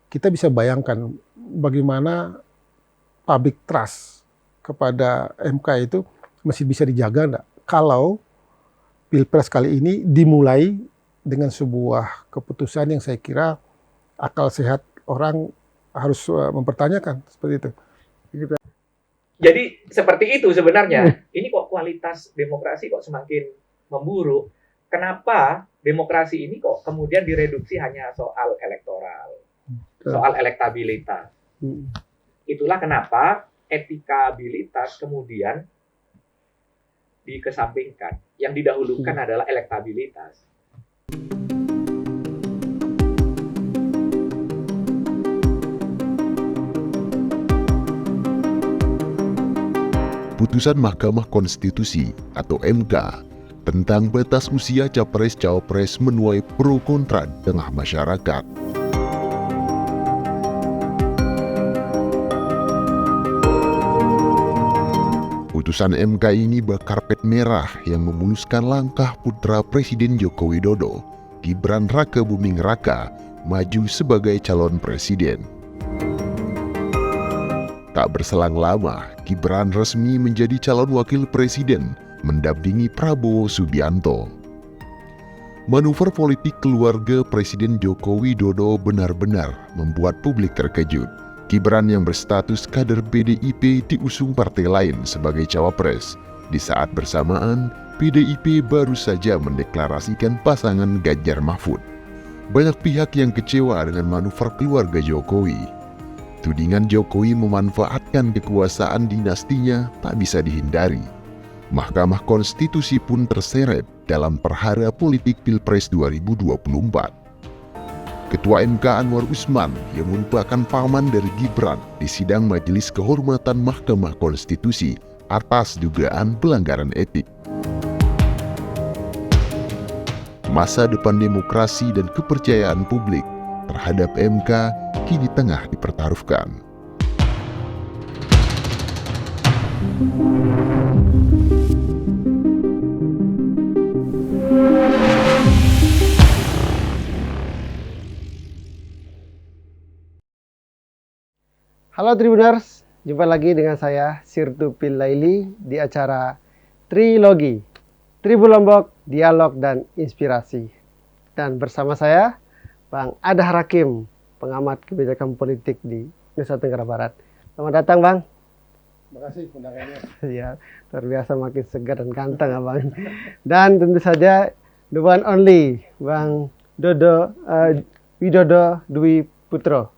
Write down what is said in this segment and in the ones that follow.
kita bisa bayangkan bagaimana public trust kepada MK itu masih bisa dijaga enggak kalau Pilpres kali ini dimulai dengan sebuah keputusan yang saya kira akal sehat orang harus mempertanyakan seperti itu. Jadi seperti itu sebenarnya. Ini kok kualitas demokrasi kok semakin memburuk. Kenapa demokrasi ini kok kemudian direduksi hanya soal elektoral, soal elektabilitas. Itulah kenapa etikabilitas kemudian dikesampingkan. Yang didahulukan adalah elektabilitas. Putusan Mahkamah Konstitusi atau MK tentang batas usia capres-cawapres menuai pro kontra di tengah masyarakat. Putusan MK ini berkarpet merah yang memuluskan langkah putra Presiden Joko Widodo, Gibran Raka Buming Raka, maju sebagai calon presiden. Tak berselang lama, Gibran resmi menjadi calon wakil presiden, mendampingi Prabowo Subianto. Manuver politik keluarga Presiden Joko Widodo benar-benar membuat publik terkejut. Gibran yang berstatus kader PDIP diusung partai lain sebagai cawapres. Di saat bersamaan, PDIP baru saja mendeklarasikan pasangan Ganjar Mahfud. Banyak pihak yang kecewa dengan manuver keluarga Jokowi. Tudingan Jokowi memanfaatkan kekuasaan dinastinya tak bisa dihindari. Mahkamah Konstitusi pun terseret dalam perhara politik Pilpres 2024. Ketua MK Anwar Usman yang merupakan paman dari Gibran di sidang Majelis Kehormatan Mahkamah Konstitusi atas dugaan pelanggaran etik. Masa depan demokrasi dan kepercayaan publik terhadap MK kini tengah dipertaruhkan. Halo Tribuners, jumpa lagi dengan saya Sirtu Pilaili di acara Trilogi, Tribun Lombok, Dialog dan Inspirasi. Dan bersama saya, Bang Adhar Hakim, pengamat kebijakan politik di Nusa Tenggara Barat. Selamat datang, Bang. Terima kasih undangannya. Ya, luar biasa makin segar dan ganteng, Abang. Dan tentu saja the one only, Bang Widodo Dwi Putro,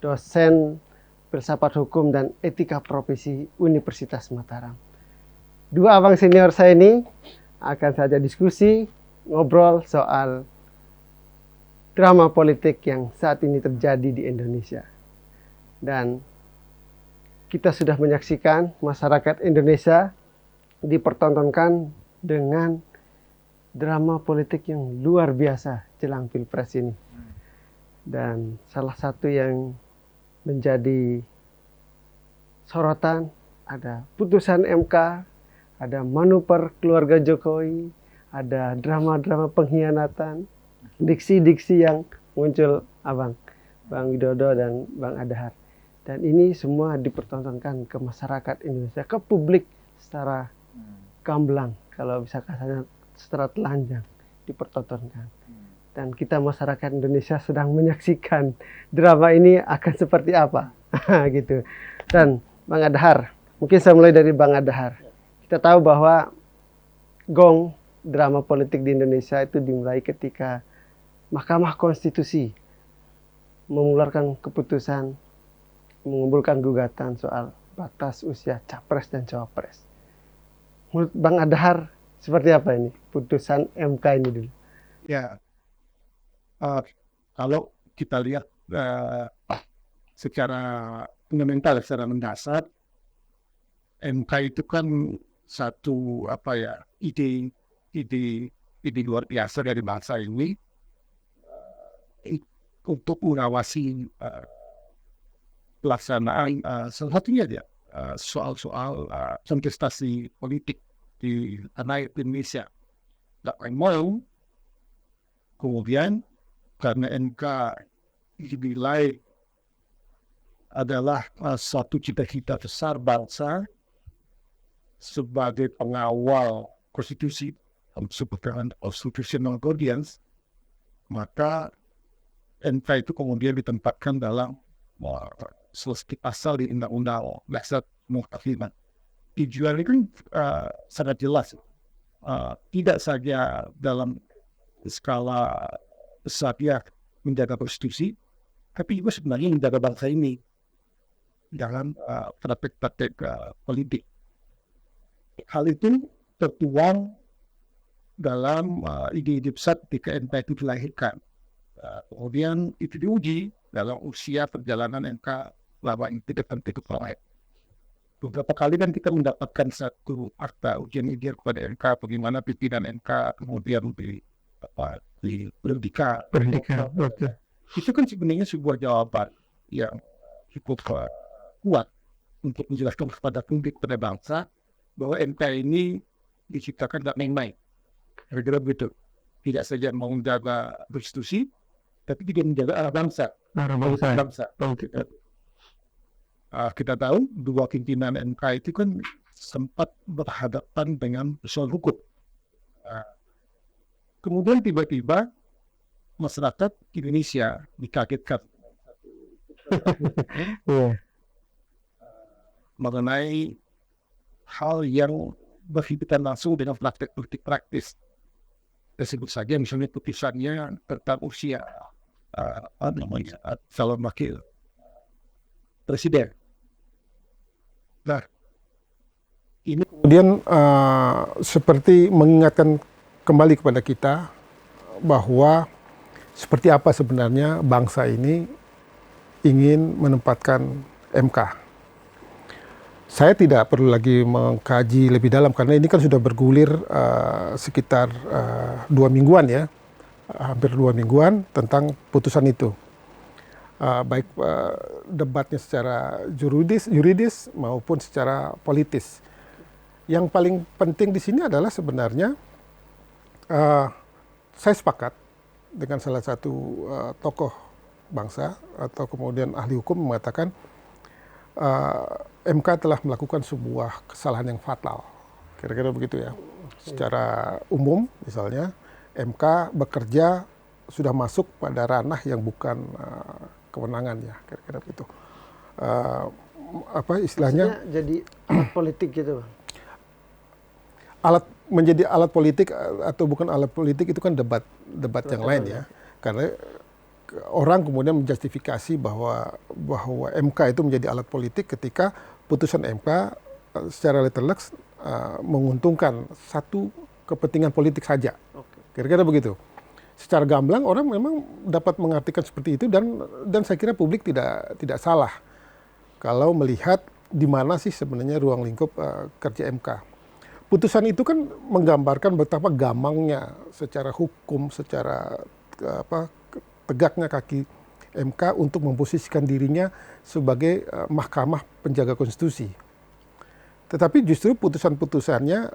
dosen filsafat hukum dan etika profesi Universitas Mataram. Dua abang senior saya ini akan saja diskusi, ngobrol soal drama politik yang saat ini terjadi di Indonesia. Dan kita sudah menyaksikan masyarakat Indonesia dipertontonkan dengan drama politik yang luar biasa jelang Pilpres ini. Dan salah satu yang menjadi sorotan ada putusan MK, ada manuver keluarga Jokowi, ada drama-drama pengkhianatan, diksi-diksi yang muncul Bang Widodo dan Bang Adhar. Dan ini semua dipertontonkan ke masyarakat Indonesia, ke publik secara gamblang, kalau bisa kasarnya secara telanjang dipertontonkan. Dan kita masyarakat Indonesia sedang menyaksikan drama ini akan seperti apa gitu. Dan Bang Adhar, mungkin saya mulai dari Bang Adhar. Kita tahu bahwa gong drama politik di Indonesia itu dimulai ketika Mahkamah Konstitusi mengeluarkan keputusan mengumpulkan gugatan soal batas usia capres dan cawapres. Menurut Bang Adhar seperti apa ini putusan MK ini dulu? Ya, kalau kita lihat secara fundamental, secara mendasar, MK itu kan satu ide luar biasa dari bangsa ini untuk mengawasi pelaksanaan salah satunya dia soal-soal kontestasi politik di tanah Indonesia. Tak mau kemudian karena MK dinilai adalah suatu cita-cita besar bangsa sebagai pengawal konstitusi, sebutkan constitutional guardians, maka MK itu kemudian ditempatkan dalam selesai pasal di Undang-Undang Dasar 45. Tujuannya kan sangat jelas, tidak saja dalam skala besar dia menjaga konstitusi, tapi juga sebenarnya menjaga bangsa ini dalam praktek-praktek politik. Hal itu tertuang dalam ide-ide besar ketika MK itu dilahirkan. Kemudian itu diuji dalam usia perjalanan MK selama ini tidak proyek. Beberapa kali kan kita mendapatkan satu akta ujian ideal kepada MK, bagaimana pimpinan MK kemudian berdika. Itu kan sebenarnya sebuah jawaban yang cukup kuat untuk menjelaskan kepada publik, pada bangsa, bahwa MK ini diciptakan tak main-main. Kira-kira begitu. Tidak saja mau menjaga konstitusi, tapi juga menjaga bangsa. Bangsa. Kita tahu dua pimpinan MK itu kan sempat berhadapan dengan soal hukum. Kemudian tiba-tiba masyarakat Indonesia dikagetkan mengenai hal yang berhubungan langsung dengan praktek politik praktis. Sebut saja misalnya putusannya tentang usia calon wakil presiden. Nah, ini Kemudian seperti mengingatkan kembali kepada kita bahwa seperti apa sebenarnya bangsa ini ingin menempatkan MK. Saya tidak perlu lagi mengkaji lebih dalam karena ini kan sudah bergulir sekitar 2 mingguan ya, hampir 2 mingguan tentang putusan itu. Baik debatnya secara yuridis maupun secara politis. Yang paling penting di sini adalah sebenarnya saya sepakat dengan salah satu tokoh bangsa atau kemudian ahli hukum mengatakan MK telah melakukan sebuah kesalahan yang fatal. Kira-kira begitu ya. Secara umum misalnya MK bekerja sudah masuk pada ranah yang bukan kewenangannya, kira-kira begitu. Apa istilahnya? Maksudnya jadi alat politik gitu, Bang. Menjadi alat politik atau bukan alat politik itu kan debat yang lain ya. Karena orang kemudian menjustifikasi bahwa MK itu menjadi alat politik ketika putusan MK secara letterless menguntungkan satu kepentingan politik saja. Kira-kira begitu. Secara gamblang orang memang dapat mengartikan seperti itu dan saya kira publik tidak salah kalau melihat di mana sih sebenarnya ruang lingkup kerja MK. Putusan itu kan menggambarkan betapa gamangnya secara hukum, secara tegaknya kaki MK untuk memposisikan dirinya sebagai mahkamah penjaga konstitusi. Tetapi justru putusan-putusannya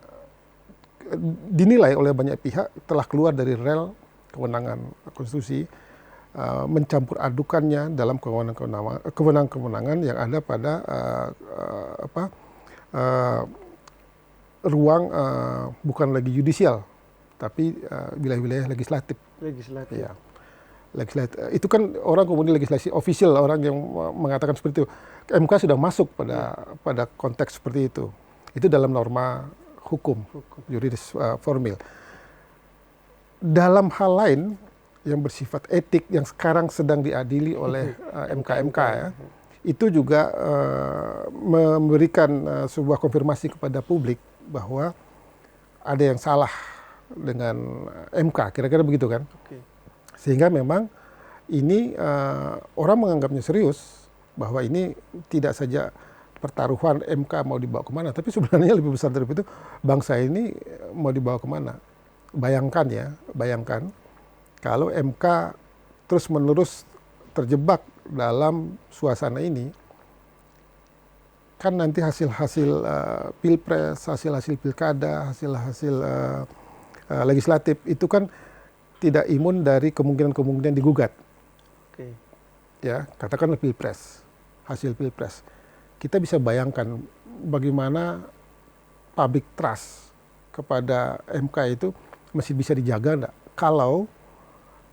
dinilai oleh banyak pihak telah keluar dari rel kewenangan konstitusi, mencampur adukannya dalam kewenangan-kewenangan yang ada pada ruang bukan lagi yudisial, tapi wilayah-wilayah legislatif. Ya. Legislatif. Itu kan orang kemudian legislasi official, orang yang mengatakan seperti itu. MK sudah masuk pada konteks seperti itu. Itu dalam norma hukum. Yuridis formil. Dalam hal lain yang bersifat etik yang sekarang sedang diadili oleh MK ya, itu juga memberikan sebuah konfirmasi kepada publik bahwa ada yang salah dengan MK, kira-kira begitu kan? Sehingga memang ini orang menganggapnya serius bahwa ini tidak saja pertaruhan MK mau dibawa kemana, tapi sebenarnya lebih besar dari itu bangsa ini mau dibawa kemana. Bayangkan kalau MK terus-menerus terjebak dalam suasana ini, kan nanti hasil-hasil pilpres, hasil-hasil pilkada, hasil-hasil legislatif itu kan tidak imun dari kemungkinan-kemungkinan digugat. Ya, katakanlah pilpres. hasil Pilpres. Kita bisa bayangkan bagaimana public trust kepada MK itu masih bisa dijaga enggak kalau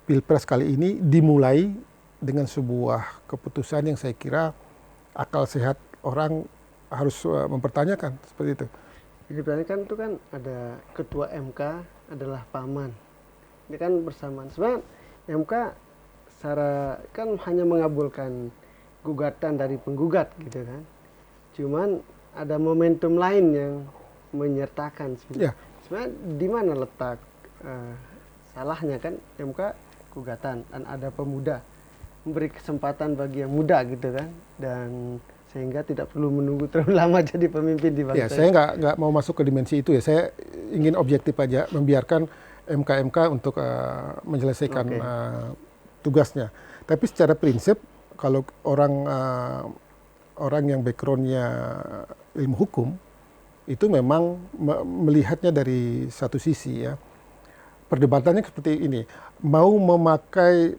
Pilpres kali ini dimulai dengan sebuah keputusan yang saya kira akal sehat orang harus mempertanyakan seperti itu. Jadi berarti kan itu kan ada ketua MK adalah paman. Ini kan bersamaan. Sebenarnya MK secara kan hanya mengabulkan gugatan dari penggugat gitu kan. Cuman ada momentum lain yang menyertakan sebenarnya. Sebenarnya di mana letak salahnya kan MK gugatan dan ada pemuda memberi kesempatan bagi yang muda gitu kan, dan sehingga tidak perlu menunggu terlalu lama jadi pemimpin di bangsa. Ya, saya nggak mau masuk ke dimensi itu ya. Saya ingin objektif aja, membiarkan MK untuk menyelesaikan tugasnya. Tapi secara prinsip, kalau orang yang backgroundnya ilmu hukum, itu memang melihatnya dari satu sisi ya. Perdebatannya seperti ini, mau memakai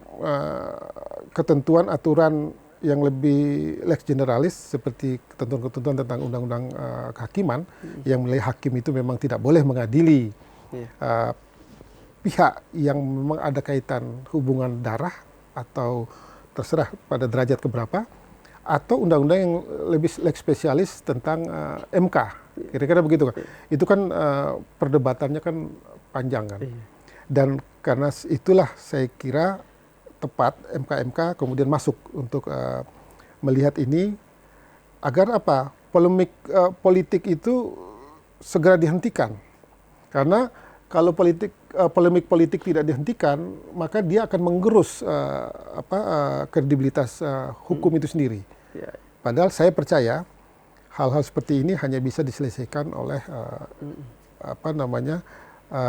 ketentuan aturan yang lebih lex generalis seperti ketentuan-ketentuan tentang undang-undang kehakiman yang menilai hakim itu memang tidak boleh mengadili pihak yang memang ada kaitan hubungan darah atau terserah pada derajat keberapa, atau undang-undang yang lebih lex spesialis tentang MK, kira-kira begitu kan. Itu kan perdebatannya kan panjang kan. Dan karena itulah saya kira tepat MK kemudian masuk untuk melihat ini agar apa, politik itu segera dihentikan. Karena kalau polemik politik tidak dihentikan, maka dia akan menggerus kredibilitas hukum itu sendiri. Padahal saya percaya hal-hal seperti ini hanya bisa diselesaikan oleh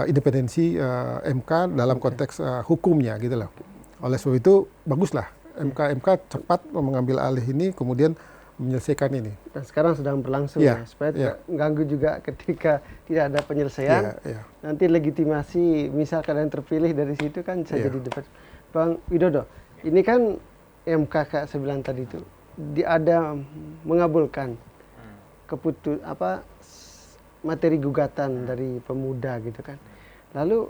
independensi MK dalam konteks hukumnya gitu loh. Oleh sebab itu baguslah MK cepat mengambil alih ini kemudian menyelesaikan ini. Dan sekarang sedang berlangsung ya, supaya tidak mengganggu juga ketika tidak ada penyelesaian. Nanti legitimasi misal kalian terpilih dari situ kan bisa jadi debat. Bang Widodo, ini kan MK kayak saya bilang tadi itu ada mengabulkan materi gugatan dari pemuda gitu kan. Lalu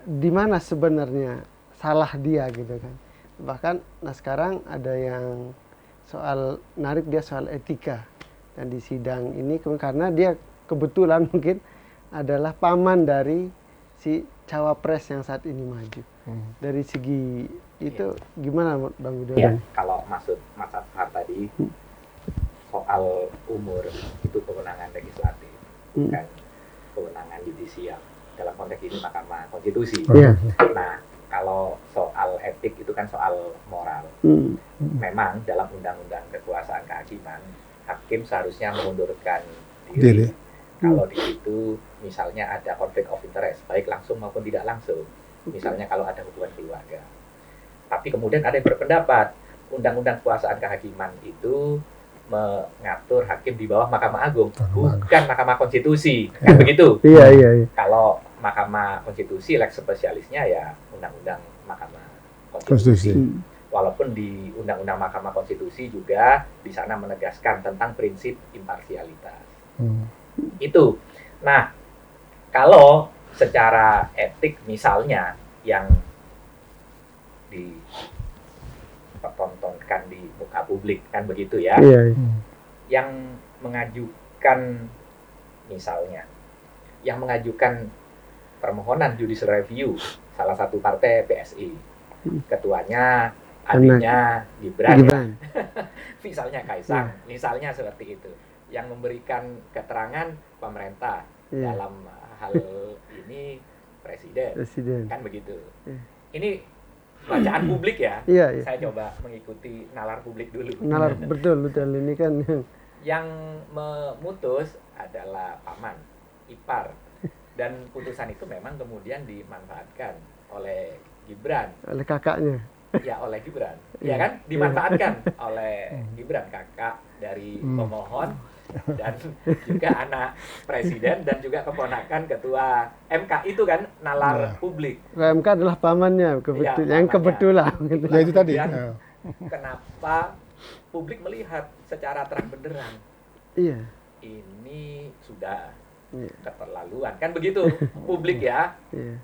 di mana sebenarnya salah dia gitu kan. Bahkan sekarang ada yang narik dia soal etika, dan di sidang ini karena dia kebetulan mungkin adalah paman dari si cawapres yang saat ini maju. Dari segi itu gimana Bang Widodo? Ya, kalau maksud Mas Afhar tadi soal umur itu kewenangan legislatif, bukan kewenangan yudisial. Dalam konteks ini Mahkamah Konstitusi. Nah, kalau soal etik itu kan soal moral. Memang dalam undang-undang kekuasaan kehakiman, hakim seharusnya mengundurkan diri. Kalau di situ misalnya ada konflik of interest, baik langsung maupun tidak langsung. Misalnya kalau ada hubungan keluarga. Tapi kemudian ada yang berpendapat, undang-undang kekuasaan kehakiman itu mengatur hakim di bawah Mahkamah Agung, bukan Mahkamah Konstitusi. Kan begitu? Iya. Kalau Mahkamah Konstitusi, lex spesialisnya ya undang-undang Mahkamah Konstitusi. Walaupun di undang-undang Mahkamah Konstitusi juga di sana menegaskan tentang prinsip imparsialitas. Itu. Nah, kalau secara etik misalnya yang dipertontonkan di muka publik kan begitu ya. Yang mengajukan misalnya, yang mengajukan permohonan judicial review salah satu partai PSI, ketuanya adiknya Gibran. Misalnya Kaisang, misalnya seperti itu, yang memberikan keterangan pemerintah dalam hal ini presiden. Kan begitu. Ini bacaan publik ya. Saya coba mengikuti nalar publik dulu. Nalar betul ini kan yang memutus adalah paman, ipar. Dan putusan itu memang kemudian dimanfaatkan oleh Gibran. Oleh kakaknya. Ya, oleh Gibran. Ya kan? Dimanfaatkan oleh Gibran, kakak dari pemohon dan juga anak presiden dan juga keponakan ketua MK. Itu kan nalar publik. MK adalah pamannya, kebetulan. Ya itu tadi. Kenapa publik melihat secara terang benderang Iya. ini sudah Iya. keterlaluan, kan begitu publik ya. Iya.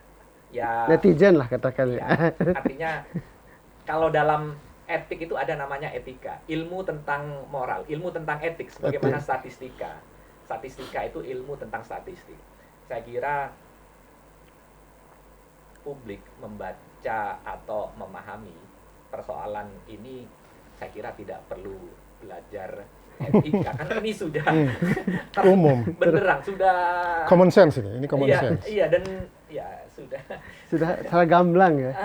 Ya, Netizen lah katakan ya. artinya kalau dalam etik itu ada namanya etika, ilmu tentang moral, ilmu tentang etik, sebagaimana statistika. Statistika itu ilmu tentang statistik. Saya kira publik membaca atau memahami persoalan ini, saya kira tidak perlu belajar etika, karena ini sudah Umum. benderang, sudah Common sense ini common iya, sense. iya, dan ya sudah Sudah salah gamblang ya.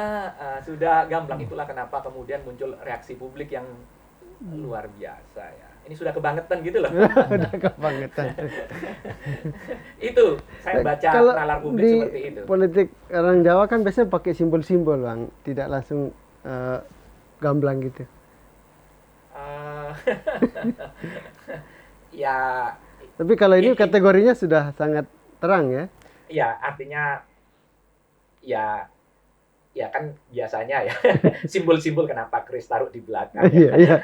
sudah gamblang. Itulah kenapa kemudian muncul reaksi publik yang luar biasa ya. Ini sudah kebangetan gitu loh. Udah kebangetan. Itu saya baca Kalau nalar publik di seperti itu. politik orang Jawa kan biasanya pakai simbol-simbol Bang, tidak langsung gamblang gitu. Ya, Tapi kalau ini kategorinya sudah sangat terang ya. ya artinya ya kan biasanya ya simbol-simbol kenapa keris taruh di belakang. Iya, iya.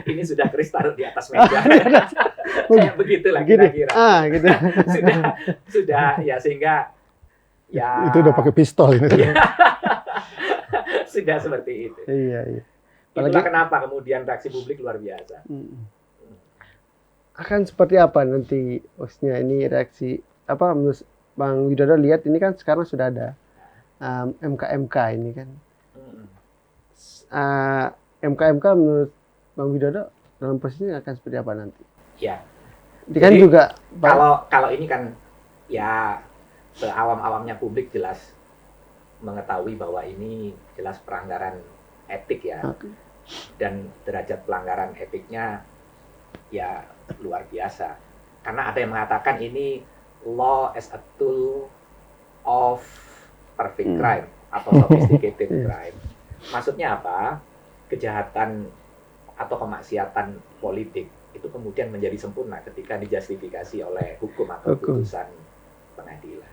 Ini sudah keris taruh di atas meja. Kayak begitulah Gini. kira-kira. Gitu. sudah ya, sehingga ya Itu udah pakai pistol ini. sudah seperti itu. Iya, iya. Itulah kenapa kemudian reaksi publik luar biasa. Akan seperti apa nanti maksudnya ini reaksi apa menurut Bang Widodo lihat ini kan sekarang sudah ada MK ini kan. MK menurut Bang Widodo dalam posisinya akan seperti apa nanti? Ya. Ini kan Jadi, juga kalau ini kan ya seawam-awamnya publik jelas mengetahui bahwa ini jelas pelanggaran etik ya. Dan derajat pelanggaran etiknya ya luar biasa. Karena ada yang mengatakan ini law as a tool of perfect crime atau sophisticated crime. Maksudnya apa? Kejahatan atau kemaksiatan politik itu kemudian menjadi sempurna ketika dijustifikasi oleh hukum atau putusan pengadilan.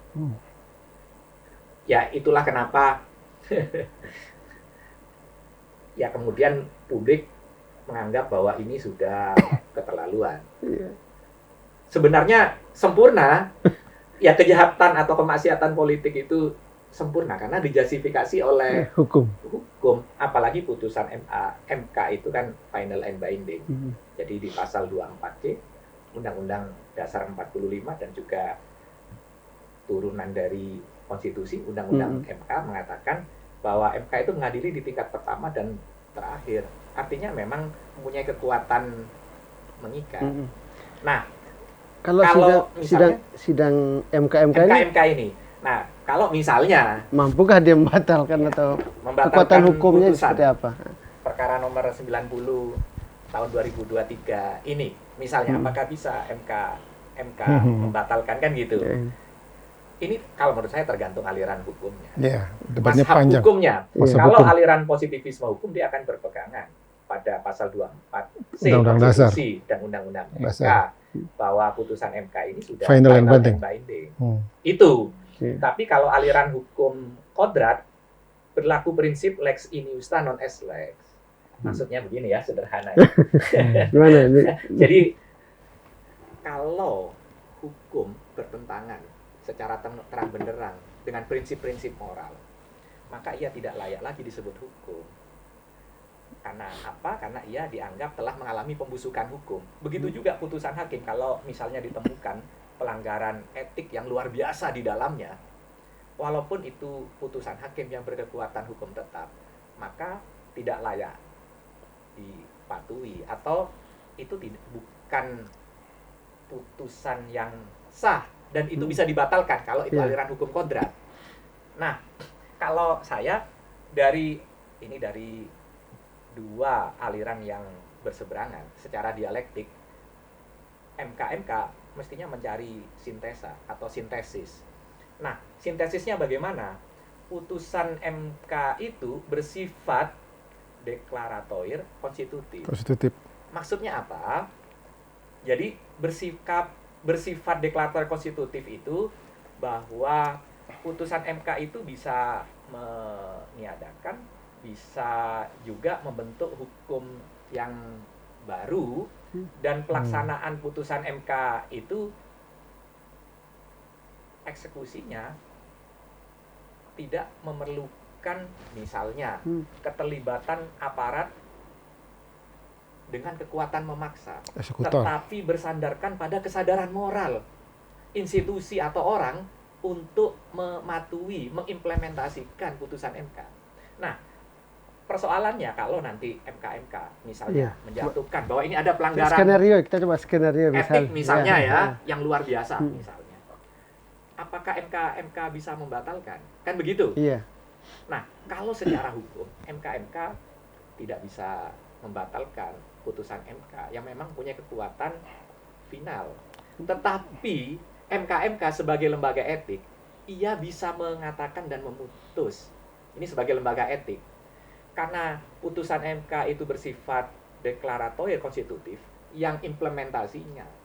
Ya itulah kenapa ya kemudian publik menganggap bahwa ini sudah keterlaluan. Sebenarnya sempurna, ya kejahatan atau kemaksiatan politik itu sempurna karena dijustifikasi oleh hukum. Apalagi putusan MK itu kan final and binding. Jadi di pasal 24C Undang-Undang Dasar 45 dan juga turunan dari konstitusi Undang-Undang MK mengatakan bahwa MK itu mengadili di tingkat pertama dan terakhir. Artinya memang mempunyai kekuatan mengikat. Nah, kalau sidang MK ini, nah kalau misalnya mampukah dia membatalkan atau kekuatan hukumnya seperti apa? Perkara nomor 90 tahun 2023 ini, misalnya apakah bisa MK membatalkan kan gitu? Ini kalau menurut saya tergantung aliran hukumnya. Iya, debatnya Mazhab panjang. hukumnya. Kalau aliran positivisme hukum dia akan berpegangan pada pasal 24C Undang-Undang Dasar dan Undang-Undang MK Dasar. bahwa putusan MK ini sudah Final and binding. Itu. Tapi kalau aliran hukum kodrat berlaku prinsip lex iniusta non est lex. Maksudnya begini ya, sederhana. Gimana ini? Jadi kalau hukum bertentangan secara terang benderang dengan prinsip-prinsip moral, maka ia tidak layak lagi disebut hukum. Karena apa? Karena ia dianggap telah mengalami pembusukan hukum. Begitu juga putusan hakim, kalau misalnya ditemukan pelanggaran etik yang luar biasa di dalamnya, walaupun itu putusan hakim yang berkekuatan hukum tetap, maka tidak layak dipatuhi, atau itu bukan putusan yang sah, dan itu bisa dibatalkan kalau itu aliran hukum kodrat. Nah, kalau saya dari dua aliran yang berseberangan secara dialektik, MK mestinya mencari sintesa atau sintesis. Nah, sintesisnya bagaimana? Putusan MK itu bersifat deklaratoir konstitutif. Maksudnya apa? Jadi bersifat deklarator konstitutif itu bahwa putusan MK itu bisa meniadakan, bisa juga membentuk hukum yang baru dan pelaksanaan putusan MK itu eksekusinya tidak memerlukan misalnya keterlibatan aparat dengan kekuatan memaksa, Eksekutor. tetapi bersandarkan pada kesadaran moral institusi atau orang untuk mematuhi, mengimplementasikan putusan MK. Nah, persoalannya kalau nanti MK misalnya menjatuhkan bahwa ini ada pelanggaran Skenario, kita coba skenario etik misalnya yang luar biasa misalnya. Apakah MK bisa membatalkan? Kan begitu. Iya. Nah, kalau secara hukum MK tidak bisa membatalkan putusan MK yang memang punya kekuatan final. Tetapi MK sebagai lembaga etik, ia bisa mengatakan dan memutus. Ini sebagai lembaga etik. Karena putusan MK itu bersifat deklaratorik konstitutif yang implementasinya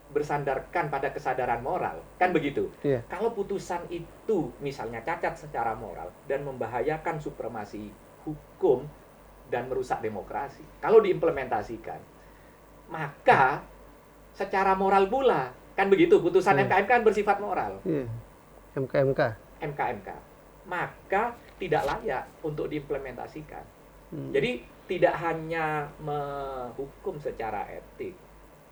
bersandarkan pada kesadaran moral, kan begitu? Iya. Kalau putusan itu misalnya cacat secara moral dan membahayakan supremasi hukum dan merusak demokrasi, kalau diimplementasikan, maka secara moral pula, kan begitu? Putusan MK kan bersifat moral. Iya. MK. Maka tidak layak untuk diimplementasikan. Jadi tidak hanya menghukum secara etik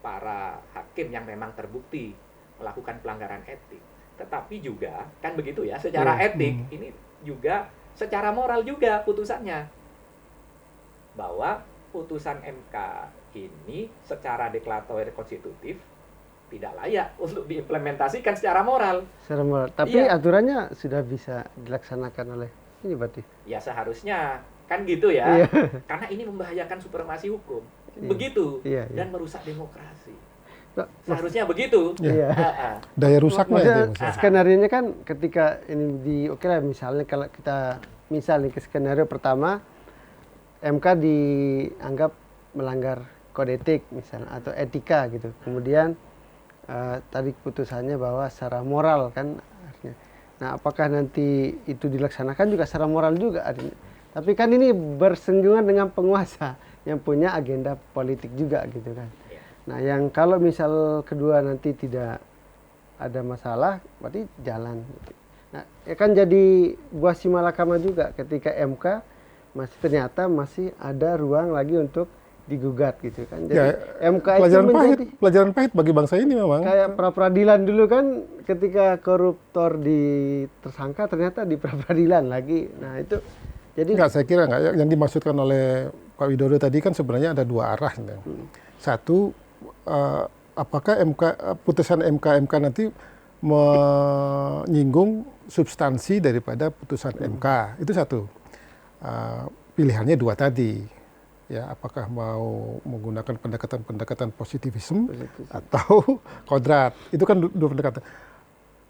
para hakim yang memang terbukti melakukan pelanggaran etik, tetapi juga kan begitu ya, secara etik ini juga secara moral juga putusannya, bahwa putusan MK ini secara deklaratorik konstitutif tidak layak untuk diimplementasikan secara moral. Tapi aturannya sudah bisa dilaksanakan oleh ini berarti. Ya seharusnya kan gitu ya. Iya. Karena ini membahayakan supremasi hukum. Begitu. Iya. Dan merusak demokrasi. Nah, Seharusnya begitu. Iya. Daya rusaknya itu. Maksudnya skenarionya kan ketika ini lah misalnya kalau kita misalnya ke skenario pertama MK dianggap melanggar kode etik misalnya atau etika gitu. Kemudian tadi putusannya bahwa secara moral kan artinya. Nah, apakah nanti itu dilaksanakan juga secara moral juga artinya. Tapi kan ini bersinggungan dengan penguasa yang punya agenda politik juga gitu kan. Nah, yang kalau misal kedua nanti tidak ada masalah, berarti jalan. Nah, ya kan jadi buah simalakama juga ketika MK ternyata masih ada ruang lagi untuk digugat gitu kan. Jadi MK itu menjadi pelajaran pahit bagi bangsa ini memang. Kayak pra-peradilan dulu kan ketika koruptor tersangka ternyata di pra-peradilan lagi. Nah, itu jadi saya kira yang dimaksudkan oleh Pak Widodo tadi kan sebenarnya ada dua arah. Satu, apakah putusan MK nanti menyinggung substansi daripada putusan MK. Itu satu. Pilihannya dua tadi. Ya, apakah mau menggunakan pendekatan positivisme atau kodrat. Itu kan dua pendekatan.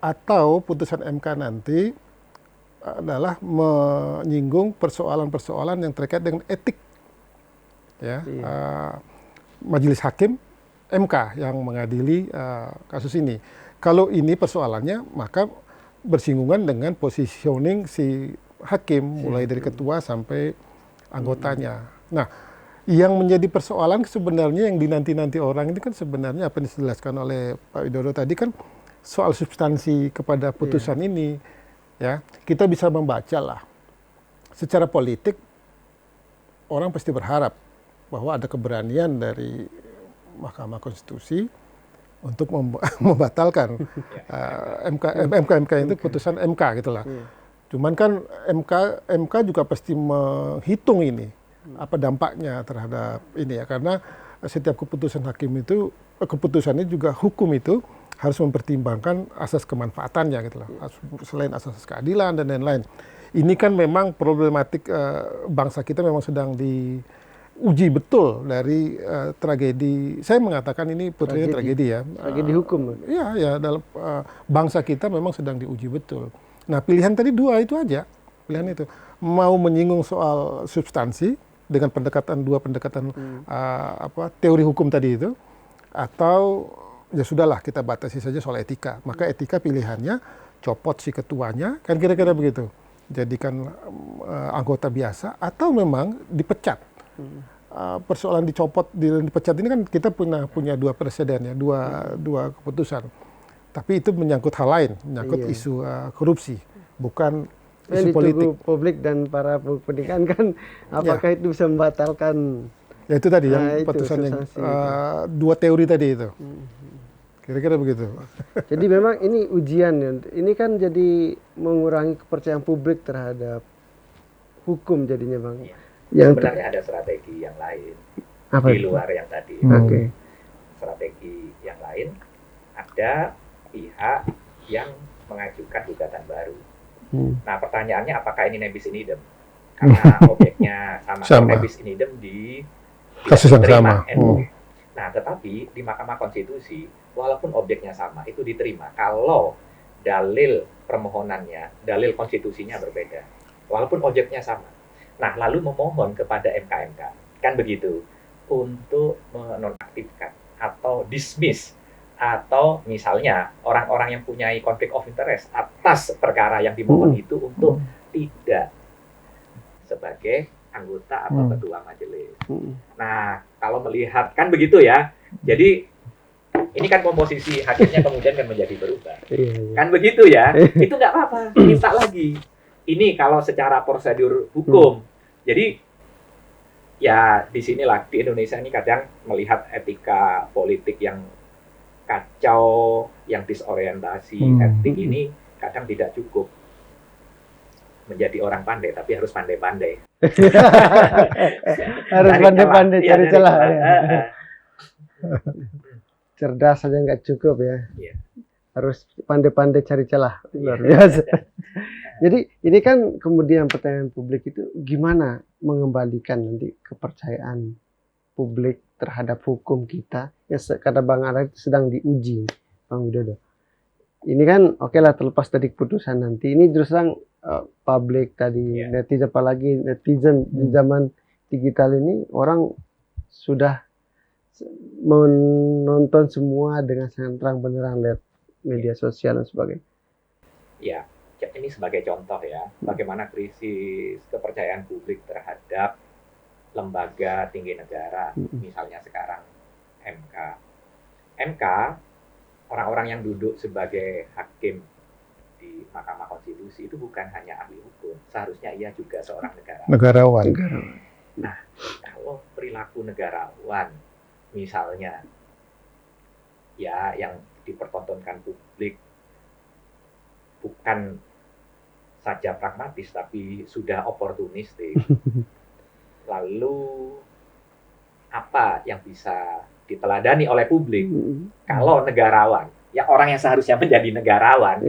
Atau putusan MK nanti adalah menyinggung persoalan-persoalan yang terkait dengan etik. Ya, Majelis Hakim MK yang mengadili kasus ini. Kalau ini persoalannya, maka bersinggungan dengan positioning si hakim, mulai dari ketua sampai anggotanya. Nah, yang menjadi persoalan sebenarnya yang dinanti-nanti orang ini kan sebenarnya apa yang dijelaskan oleh Pak Widodo tadi kan soal substansi kepada putusan ini. Ya, kita bisa membaca lah. Secara politik, orang pasti berharap bahwa ada keberanian dari Mahkamah Konstitusi untuk membatalkan MK itu putusan MK gitulah. Cuman kan MK juga pasti menghitung ini apa dampaknya terhadap ini ya, karena setiap keputusan hakim itu keputusannya juga hukum itu harus mempertimbangkan asas kemanfaatannya gitu lah, selain asas keadilan dan lain-lain. Ini kan memang problematik bangsa kita memang sedang diuji betul dari tragedi. Saya mengatakan ini putranya tragedi ya. Tragedi hukum. Ya dalam bangsa kita memang sedang diuji betul. Nah, pilihan tadi dua itu aja. Pilihan itu mau menyinggung soal substansi dengan dua pendekatan teori hukum tadi itu, atau ya sudahlah kita batasi saja soal etika. Maka etika pilihannya copot si ketuanya, kan kira-kira begitu. Jadikan anggota biasa atau memang dipecat persoalan dicopot, dipecat ini kan kita punya dua presiden ya, dua keputusan. Tapi itu menyangkut hal lain, menyangkut isu korupsi, bukan isu politik. Publik dan para pendidikan kan, apakah itu bisa membatalkan? Ya itu tadi yang putusan yang dua teori tadi itu. Kira-kira begitu. Jadi memang ini ujian ya. Ini kan jadi mengurangi kepercayaan publik terhadap hukum jadinya, Bang. Yang sebenarnya ada strategi yang lain di luar yang tadi. Strategi yang lain, ada pihak yang mengajukan gugatan baru. Nah, pertanyaannya apakah ini nebis in idem? Karena objeknya sama. Nebis in idem di kasus yang sama. Nah, tetapi di Mahkamah Konstitusi, walaupun objeknya sama, itu diterima kalau dalil permohonannya, dalil konstitusinya berbeda. Walaupun objeknya sama. Nah, lalu memohon kepada MK, kan begitu, untuk menonaktifkan atau dismiss, atau misalnya orang-orang yang punya konflik of interest atas perkara yang dimohon itu untuk tidak sebagai anggota atau ketua majelis. Nah, kalau melihat kan begitu ya. Jadi ini kan komposisi hakimnya kemudian kan menjadi berubah. Kan begitu ya. Itu nggak apa-apa. Minta lagi. Ini kalau secara prosedur hukum. Jadi ya di sinilah di Indonesia ini kadang melihat etika politik yang kacau, yang disorientasi etik ini kadang tidak cukup menjadi orang pandai, tapi harus pandai-pandai. Harus pandai-pandai cari celah. Cerdas saja nggak cukup ya. Harus pandai-pandai cari celah. Luar biasa. Jadi ini kan kemudian pertanyaan publik itu gimana mengembalikan nanti kepercayaan publik terhadap hukum kita. Ya kata Bang Ara itu sedang diuji, Bang Widodo. Ini kan oke lah, terlepas dari keputusan nanti. Ini terus terang publik tadi, netizen, apalagi netizen di zaman digital ini, orang sudah menonton semua dengan sangat terang benerang, lihat media sosial dan sebagainya. Ya, ini sebagai contoh ya, bagaimana krisis kepercayaan publik terhadap lembaga tinggi negara, misalnya sekarang MK. MK, orang-orang yang duduk sebagai hakim di Mahkamah Konstitusi itu bukan hanya ahli hukum, seharusnya ia juga seorang negarawan. Nah, kalau perilaku negarawan, misalnya, ya yang dipertontonkan publik bukan saja pragmatis, tapi sudah oportunistik, lalu apa yang bisa diteladani oleh publik kalau negarawan, ya orang yang seharusnya menjadi negarawan,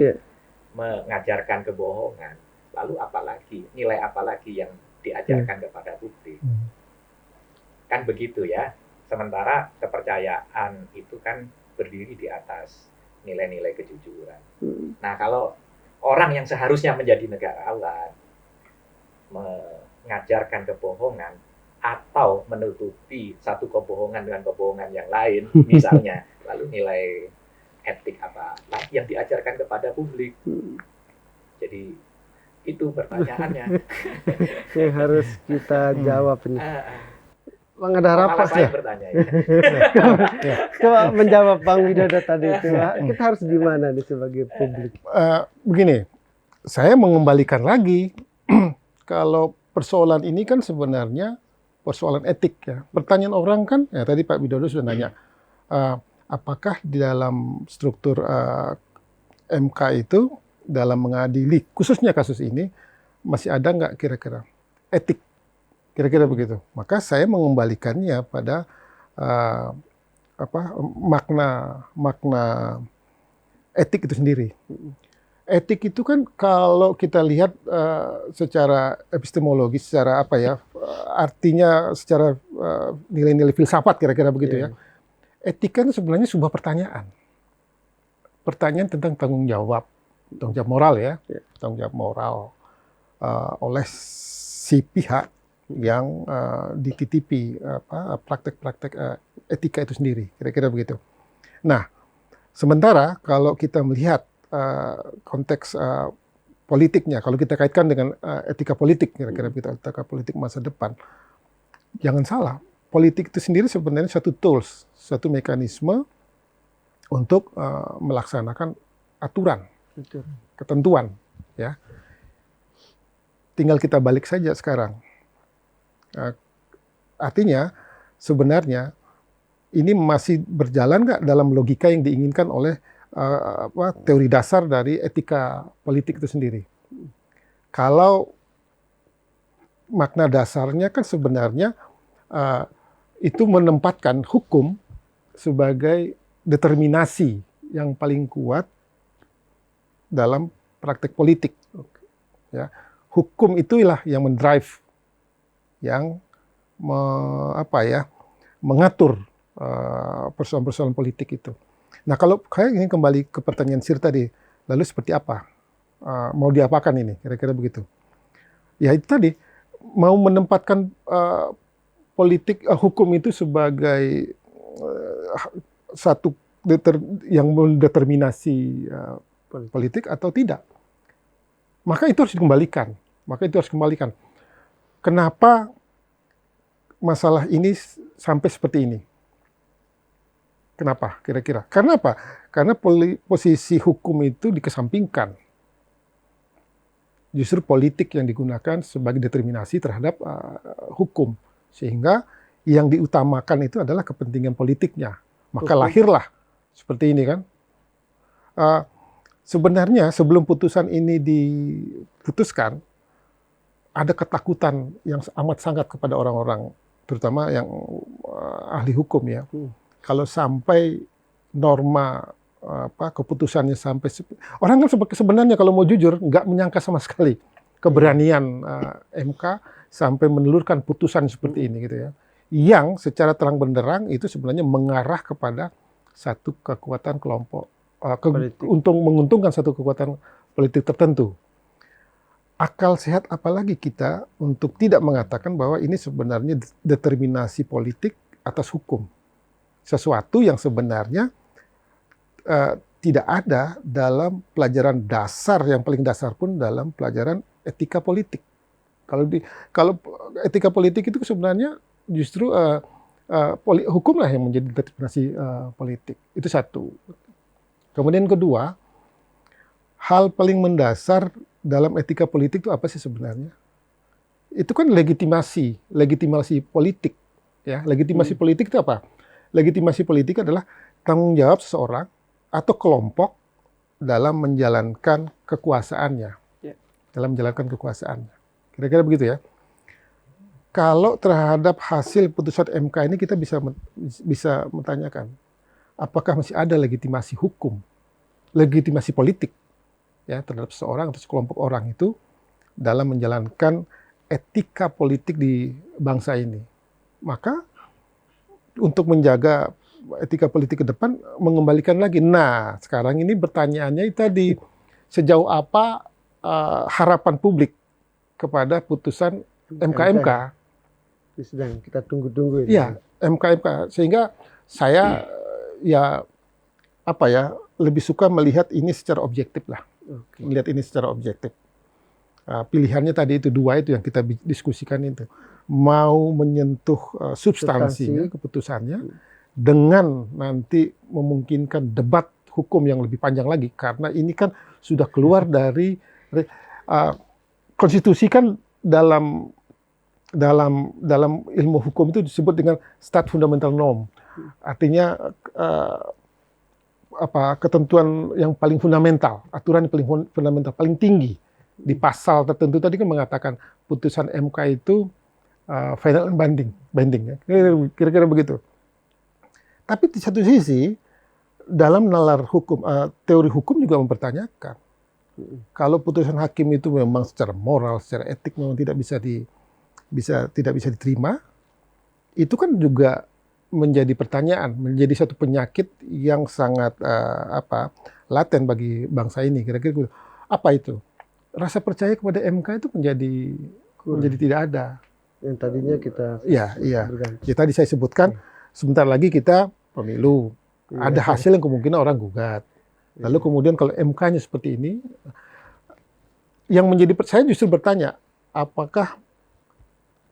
mengajarkan kebohongan, lalu apalagi, nilai apalagi yang diajarkan kepada publik. Kan begitu ya. Sementara kepercayaan itu kan berdiri di atas nilai-nilai kejujuran. Nah, kalau orang yang seharusnya menjadi negarawan mengajarkan kebohongan atau menutupi satu kebohongan dengan kebohongan yang lain, misalnya, lalu nilai etik apa lagi yang diajarkan kepada publik? Jadi itu pertanyaannya yang harus kita jawab ini. Bang, ada harapan saya bertanya ya. Coba menjawab Bang Widodo tadi itu, kita harus gimana nih sebagai publik? Begini, saya mengembalikan lagi kalau persoalan ini kan sebenarnya persoalan etik ya. Pertanyaan orang kan, ya tadi Pak Widodo sudah nanya, apakah di dalam struktur MK itu dalam mengadili khususnya kasus ini masih ada nggak kira-kira etik, kira-kira begitu. Maka saya mengembalikannya pada makna etik itu sendiri. Etik itu kan kalau kita lihat secara epistemologis, secara artinya secara nilai-nilai filsafat kira-kira begitu ya. Etika itu sebenarnya sebuah pertanyaan. Pertanyaan tentang tanggung jawab moral ya, tanggung jawab moral oleh si pihak yang dititipi praktek-praktek etika itu sendiri, kira-kira begitu. Nah, sementara kalau kita melihat konteks politiknya, kalau kita kaitkan dengan etika politik, kira-kira begitu, etika politik masa depan, jangan salah, politik itu sendiri sebenarnya satu tools, satu mekanisme untuk melaksanakan aturan, Betul. ketentuan, ya. Tinggal kita balik saja sekarang. Artinya sebenarnya ini masih berjalan nggak dalam logika yang diinginkan oleh teori dasar dari etika politik itu sendiri. Kalau makna dasarnya kan sebenarnya itu menempatkan hukum sebagai determinasi yang paling kuat dalam praktek politik. Ya, hukum itulah yang mendrive, yang mengatur persoalan-persoalan politik itu. Nah, kalau saya ingin kembali ke pertanyaan Sir tadi, lalu seperti apa? Mau diapakan ini? Kira-kira begitu. Ya itu tadi, mau menempatkan hukum itu sebagai satu yang mendeterminasi politik atau tidak. Maka itu harus dikembalikan. Kenapa masalah ini sampai seperti ini? Kenapa kira-kira? Karena apa? Karena posisi hukum itu dikesampingkan. Justru politik yang digunakan sebagai determinasi terhadap hukum. Sehingga yang diutamakan itu adalah kepentingan politiknya. Maka lahirlah seperti ini kan. Sebenarnya sebelum putusan ini diputuskan, ada ketakutan yang amat sangat kepada orang-orang, terutama yang ahli hukum ya. Kalau sampai norma keputusannya sampai orang kan sebenarnya kalau mau jujur nggak menyangka sama sekali keberanian MK sampai menelurkan putusan seperti ini gitu ya, yang secara terang benderang itu sebenarnya mengarah kepada satu kekuatan kelompok menguntungkan satu kekuatan politik tertentu. Akal sehat apalagi kita untuk tidak mengatakan bahwa ini sebenarnya determinasi politik atas hukum, sesuatu yang sebenarnya tidak ada dalam pelajaran dasar, yang paling dasar pun dalam pelajaran etika politik. Kalau etika politik itu sebenarnya justru hukumlah yang menjadi determinasi politik. Itu satu. Kemudian kedua, hal paling mendasar dalam etika politik itu apa sih sebenarnya? Itu kan legitimasi politik. Ya, legitimasi politik itu apa? Legitimasi politik adalah tanggung jawab seseorang atau kelompok dalam menjalankan kekuasaannya. Dalam menjalankan kekuasaannya. Kira-kira begitu ya. Kalau terhadap hasil putusan MK ini kita bisa menanyakan, apakah masih ada legitimasi hukum, legitimasi politik ya terhadap seseorang atau sekelompok orang itu dalam menjalankan etika politik di bangsa ini. Maka untuk menjaga etika politik ke depan, mengembalikan lagi. Nah, sekarang ini pertanyaannya tadi, sejauh apa harapan publik kepada putusan MK. Sedang kita tunggu-tunggu ini. Iya, MK. Sehingga saya lebih suka melihat ini secara objektif lah. Melihat ini secara objektif. Pilihannya tadi itu dua itu yang kita diskusikan itu. Mau menyentuh substansinya, keputusannya, dengan nanti memungkinkan debat hukum yang lebih panjang lagi. Karena ini kan sudah keluar dari konstitusi kan dalam ilmu hukum itu disebut dengan stat fundamental norm. Artinya ketentuan yang paling fundamental, aturan yang paling fundamental, paling tinggi di pasal tertentu tadi kan mengatakan putusan MK itu final and binding ya. Kira-kira begitu. Tapi di satu sisi dalam nalar hukum, teori hukum juga mempertanyakan kalau putusan hakim itu memang secara moral, secara etik memang tidak bisa diterima, itu kan juga menjadi pertanyaan, menjadi satu penyakit yang sangat laten bagi bangsa ini. Kira-kira apa itu? Rasa percaya kepada MK itu menjadi tidak ada. Yang tadinya kita berganti. Ya, tadi saya sebutkan sebentar lagi kita pemilu, ada hasil yang kemungkinan orang gugat. Lalu kemudian kalau MK-nya seperti ini, yang saya justru bertanya, apakah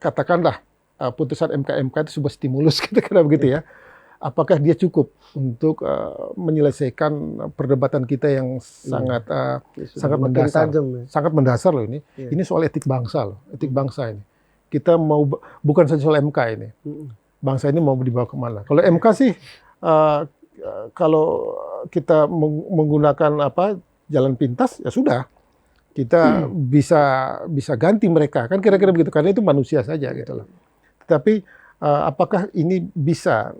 katakanlah putusan MK itu sebuah stimulus kira-kira begitu ya. Apakah dia cukup untuk menyelesaikan perdebatan kita yang sangat sangat mendasar, tajam, ya. sangat mendasar loh ini. Ini soal etik bangsa loh, etik bangsa ini. Kita mau bukan saja soal MK ini, bangsa ini mau dibawa kemana? Kalau MK sih, kalau kita menggunakan jalan pintas ya sudah, kita bisa ganti mereka kan kira-kira begitu karena itu manusia saja gitu loh. Tapi apakah ini bisa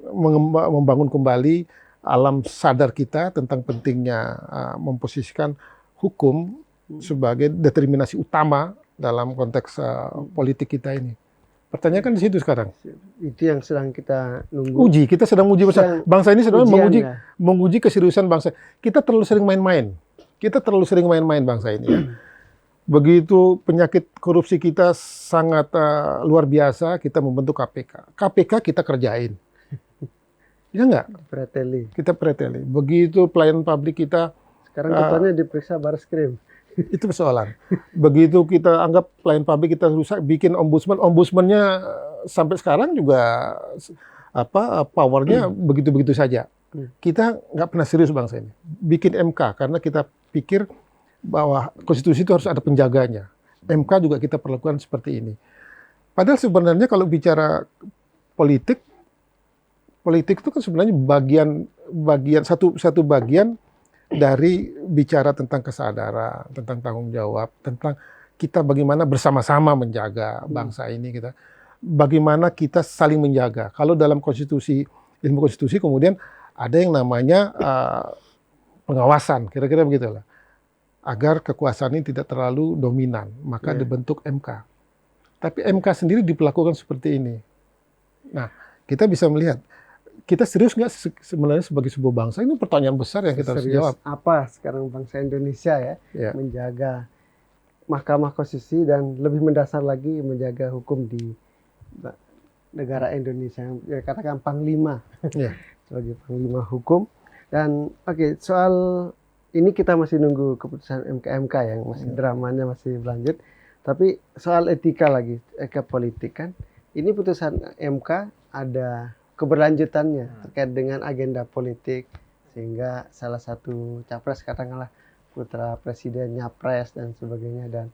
membangun kembali alam sadar kita tentang pentingnya memposisikan hukum sebagai determinasi utama dalam konteks politik kita ini? Pertanyaan kan di situ sekarang. Itu yang sedang kita nunggu. Kita sedang uji bangsa ini sedang menguji keseriusan bangsa. Kita terlalu sering main-main bangsa ini ya. Begitu penyakit korupsi kita sangat luar biasa, kita membentuk KPK. KPK kita kerjain. Ya enggak? Kita preteli. Begitu pelayanan publik kita sekarang depannya diperiksa Barreskrim. Itu persoalan. Begitu kita anggap pelayanan publik kita rusak, bikin ombudsman-nya sampai sekarang juga powernya begitu-begitu saja. Kita nggak pernah serius bangsa ini. Bikin MK karena kita pikir bahwa konstitusi itu harus ada penjaganya. MK juga kita perlakukan seperti ini. Padahal sebenarnya kalau bicara politik itu kan sebenarnya satu bagian dari bicara tentang kesadaran, tentang tanggung jawab, tentang kita bagaimana bersama-sama menjaga bangsa ini kita. Bagaimana kita saling menjaga. Kalau dalam ilmu konstitusi kemudian ada yang namanya pengawasan, kira-kira begitulah. Agar kekuasaan ini tidak terlalu dominan, maka dibentuk MK. Tapi MK sendiri diperlakukan seperti ini. Nah, kita bisa melihat, kita serius nggak sebenarnya sebagai sebuah bangsa? Ini pertanyaan besar yang kita harus jawab. Apa sekarang bangsa Indonesia menjaga Mahkamah Konstitusi dan lebih mendasar lagi menjaga hukum di negara Indonesia yang katakan Panglima sebagai Panglima hukum. Dan soal ini kita masih nunggu keputusan MK yang masih dramanya masih berlanjut. Tapi soal etika lagi, etika politik kan, ini putusan MK ada keberlanjutannya terkait dengan agenda politik, sehingga salah satu capres katakanlah putra presiden nyapres dan sebagainya, dan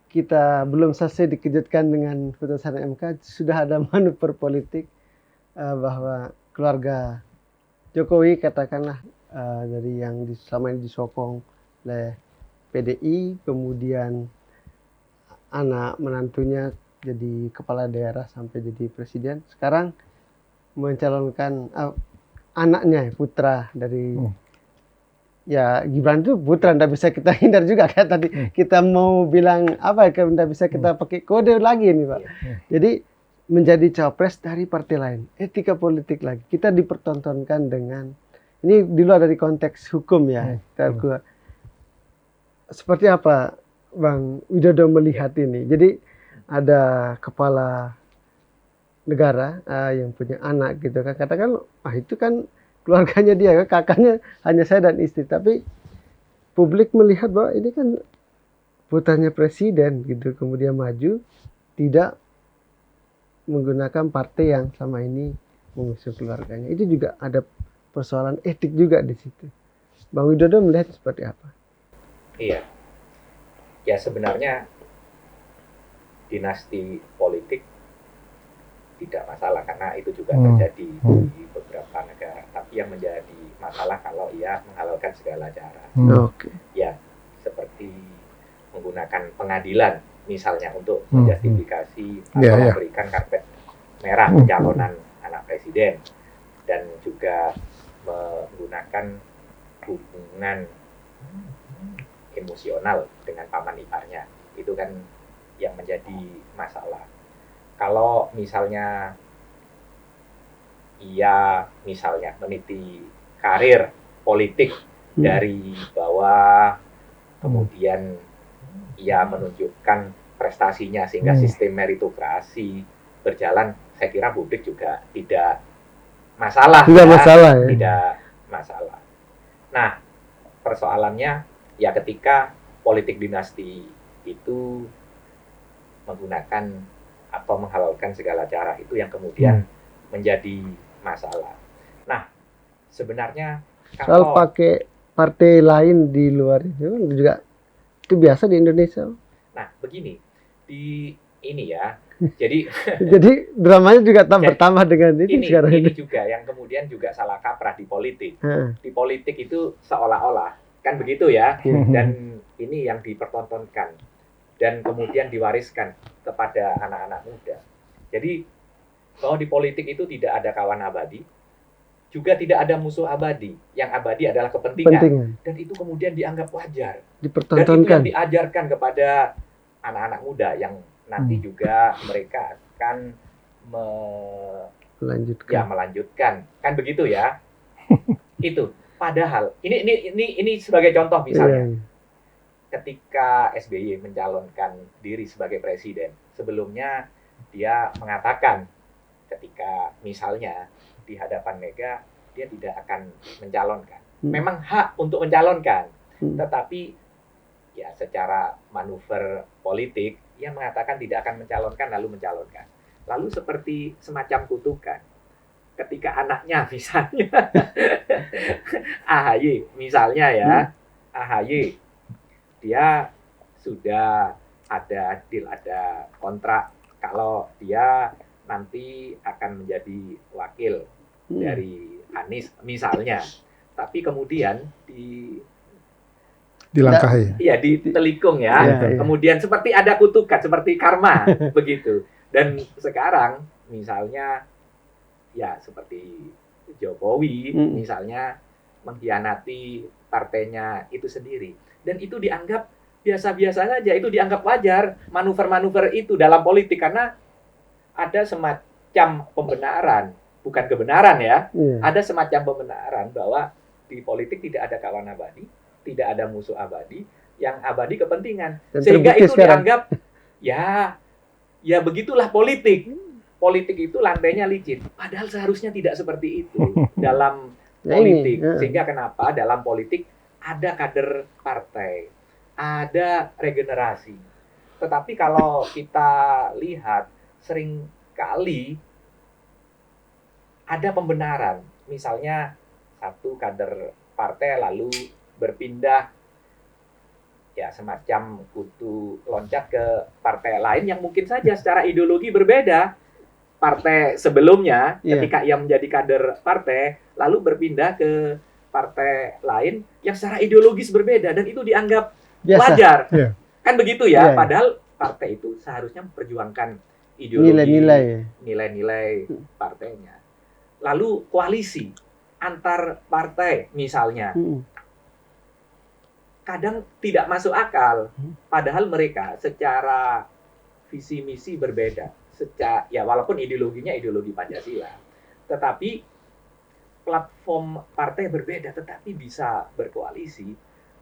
kita belum selesai dikejutkan dengan putusan MK, sudah ada manuver politik bahwa keluarga Jokowi katakanlah dari yang selama ini disokong oleh PDI, kemudian anak menantunya jadi kepala daerah sampai jadi presiden, sekarang mencalonkan anaknya putra dari Gibran itu putra, tidak bisa kita hindar juga kayak tadi kita mau bilang tidak bisa kita pakai kode lagi nih Pak. Jadi menjadi cawapres dari partai lain, etika politik lagi kita dipertontonkan dengan ini di luar dari konteks hukum ya. Seperti apa Bang Widodo melihat ini? Jadi ada kepala negara yang punya anak gitu kan, katakan itu kan keluarganya dia, kakaknya hanya saya dan istri, tapi publik melihat bahwa ini kan putranya presiden gitu, kemudian maju tidak menggunakan partai yang selama ini mengusung keluarganya. Itu juga ada persoalan etik juga di situ. Bang Widodo melihat seperti apa? Iya, ya sebenarnya dinasti politik tidak masalah karena itu juga terjadi di beberapa negara. Tapi yang menjadi masalah kalau ia menghalalkan segala cara. Ya, seperti menggunakan pengadilan misalnya untuk menjustifikasi atau memberikan karpet merah pencalonan anak presiden, dan juga menggunakan hubungan emosional dengan paman iparnya. Itu kan yang menjadi masalah. Kalau misalnya ia meniti karir politik dari bawah, kemudian ia menunjukkan prestasinya sehingga sistem meritokrasi berjalan, saya kira publik juga tidak masalah. Tidak masalah. Nah, persoalannya ya ketika politik dinasti itu menggunakan atau menghalalkan segala cara, itu yang kemudian menjadi masalah. Nah, sebenarnya Soal kalau pakai partai lain di luar itu juga itu biasa di Indonesia. nah begini di ini ya, jadi Jadi dramanya juga Jadi, bertambah dengan itu sekarang ini ini. juga yang kemudian juga salah kaprah di politik. Heeh. Di politik itu seolah-olah kan begitu ya, Iya. dan ini yang dipertontonkan dan kemudian diwariskan kepada anak-anak muda. Jadi bahwa di politik itu tidak ada kawan abadi, juga tidak ada musuh abadi. Yang abadi adalah kepentingan. Pentingan Dan itu kemudian dianggap wajar. Dan itu dipertontonkan. yang diajarkan kepada anak-anak muda yang nanti juga mereka akan Melanjutkan. melanjutkan. Kan begitu ya. Itu. Padahal ini sebagai contoh misalnya. Iya. Ketika SBY mencalonkan diri sebagai presiden, sebelumnya dia mengatakan ketika misalnya di hadapan Mega dia tidak akan mencalonkan. Memang hak untuk mencalonkan, tetapi ya secara manuver politik dia mengatakan tidak akan mencalonkan lalu mencalonkan. Lalu seperti semacam kutukan. Ketika anaknya misalnya AHY misalnya ya, AHY dia sudah ada deal, ada kontrak kalau dia nanti akan menjadi wakil dari Anies misalnya. Tapi kemudian dilangkahi. Iya, ditelikung ya. Iya. Kemudian seperti ada kutukan, seperti karma begitu. Dan sekarang misalnya ya seperti Jokowi misalnya mengkhianati partainya itu sendiri. Dan itu dianggap biasa-biasa saja, itu dianggap wajar manuver-manuver itu dalam politik karena ada semacam pembenaran, bukan kebenaran ya. Ada semacam pembenaran bahwa di politik tidak ada kawan abadi, tidak ada musuh abadi, yang abadi kepentingan. Dan sehingga itu sekarang dianggap ya begitulah politik. Politik itu lantainya licin. Padahal seharusnya tidak seperti itu dalam politik. Sehingga kenapa dalam politik ada kader partai, ada regenerasi. Tetapi kalau kita lihat seringkali ada pembenaran. Misalnya satu kader partai lalu berpindah ya semacam kutu loncat ke partai lain yang mungkin saja secara ideologi berbeda. Partai sebelumnya ketika ia menjadi kader partai lalu berpindah ke partai lain yang secara ideologis berbeda dan itu dianggap wajar. Kan begitu ya, padahal partai itu seharusnya memperjuangkan ideologi, nilai-nilai partainya. Lalu koalisi antar partai misalnya kadang tidak masuk akal, padahal mereka secara visi misi berbeda. Ya walaupun ideologinya ideologi Pancasila, tetapi platform partai berbeda, tetapi bisa berkoalisi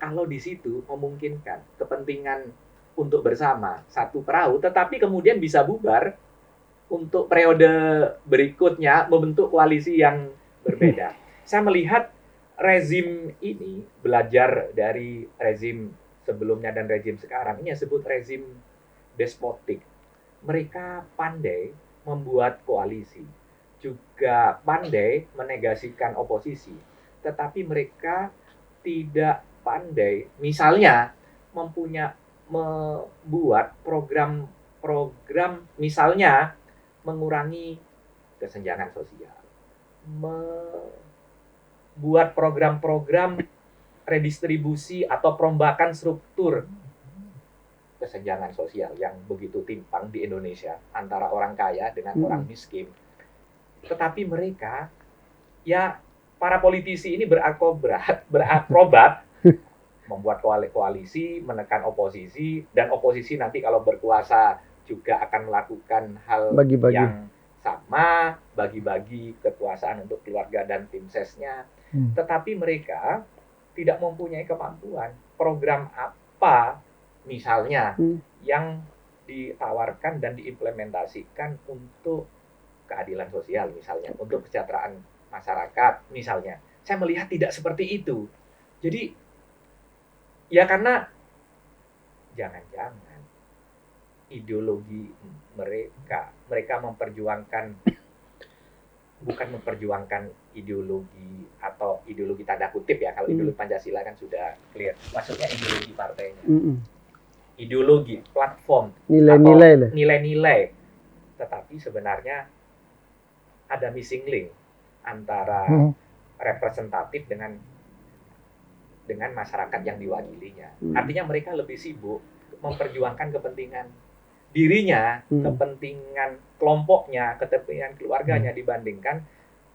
kalau di situ memungkinkan kepentingan untuk bersama satu perahu, tetapi kemudian bisa bubar untuk periode berikutnya membentuk koalisi yang berbeda. Saya melihat rezim ini belajar dari rezim sebelumnya dan rezim sekarang. Ini disebut rezim despotik. Mereka pandai membuat koalisi, juga pandai menegasikan oposisi, tetapi mereka tidak pandai, misalnya membuat program misalnya mengurangi kesenjangan sosial, membuat program-program redistribusi atau perombakan struktur kesenjangan sosial yang begitu timpang di Indonesia antara orang kaya dengan orang miskin. Tetapi mereka, ya para politisi ini berakrobat membuat koalisi, menekan oposisi, dan oposisi nanti kalau berkuasa juga akan melakukan hal yang sama, bagi-bagi kekuasaan untuk keluarga dan tim sesnya. Tetapi mereka tidak mempunyai kemampuan. Program apa misalnya yang ditawarkan dan diimplementasikan untuk keadilan sosial misalnya, untuk kesejahteraan masyarakat misalnya. Saya melihat tidak seperti itu. Jadi ya karena jangan-jangan ideologi mereka. Mereka bukan memperjuangkan ideologi atau ideologi tanda kutip ya, kalau ideologi Pancasila kan sudah clear. Maksudnya ideologi partainya. Ideologi, platform, nilai-nilai. Nilai-nilai. Tetapi sebenarnya ada missing link antara representatif dengan masyarakat yang diwakilinya. Artinya mereka lebih sibuk memperjuangkan kepentingan dirinya, kepentingan kelompoknya, kepentingan keluarganya dibandingkan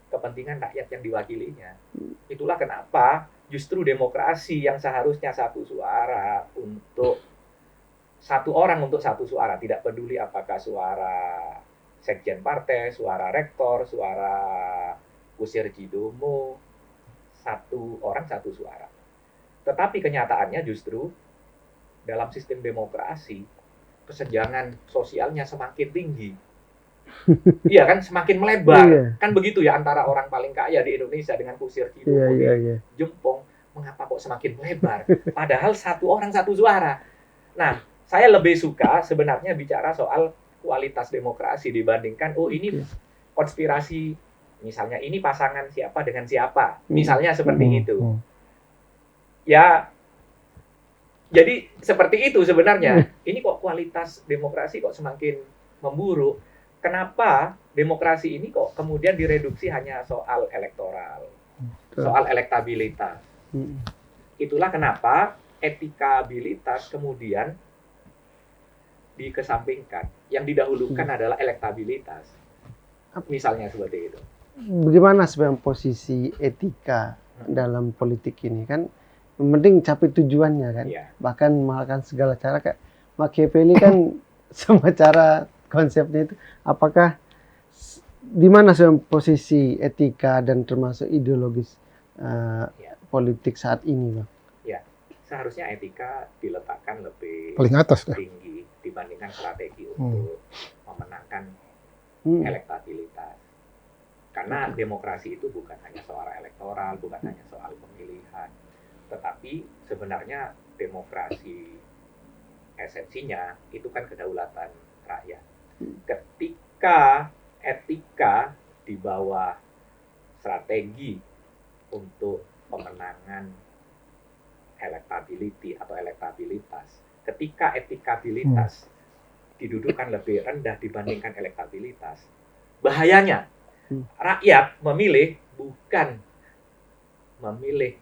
kepentingan rakyat yang diwakilinya. Itulah kenapa justru demokrasi yang seharusnya satu suara untuk satu orang untuk satu suara, tidak peduli apakah suara sekjen partai, suara rektor, suara kusir jidomo, satu orang satu suara. Tetapi kenyataannya justru dalam sistem demokrasi kesenjangan sosialnya semakin tinggi. Iya kan, semakin melebar. Kan begitu ya, antara orang paling kaya di Indonesia dengan kusir jidomo di Jempong, mengapa kok semakin melebar? Padahal satu orang satu suara. Nah, saya lebih suka sebenarnya bicara soal kualitas demokrasi dibandingkan ini konspirasi, misalnya ini pasangan siapa dengan siapa, misalnya seperti itu. Ya, jadi seperti itu sebenarnya. Ini kok kualitas demokrasi kok semakin memburuk. Kenapa demokrasi ini kok kemudian direduksi hanya soal elektoral, soal elektabilitas. Itulah kenapa etikabilitas kemudian dikesampingkan. Yang didahulukan adalah elektabilitas. Misalnya seperti itu. Bagaimana sebenarnya posisi etika dalam politik ini? Kan yang penting capai tujuannya kan. Bahkan melakukan segala cara, kayak Machiavelli kan semua cara konsepnya itu. Apakah di mana sebenarnya posisi etika dan termasuk ideologis politik saat ini, Bang? Ya, seharusnya etika diletakkan lebih paling atas tinggi dibandingkan strategi untuk memenangkan elektabilitas. Karena demokrasi itu bukan hanya soal elektoral, bukan hanya soal pemilihan, tetapi sebenarnya demokrasi esensinya itu kan kedaulatan rakyat. Ketika etika di bawah strategi untuk pemenangan elektability atau elektabilitas, ketika etikabilitas didudukan lebih rendah dibandingkan elektabilitas, bahayanya rakyat memilih bukan memilih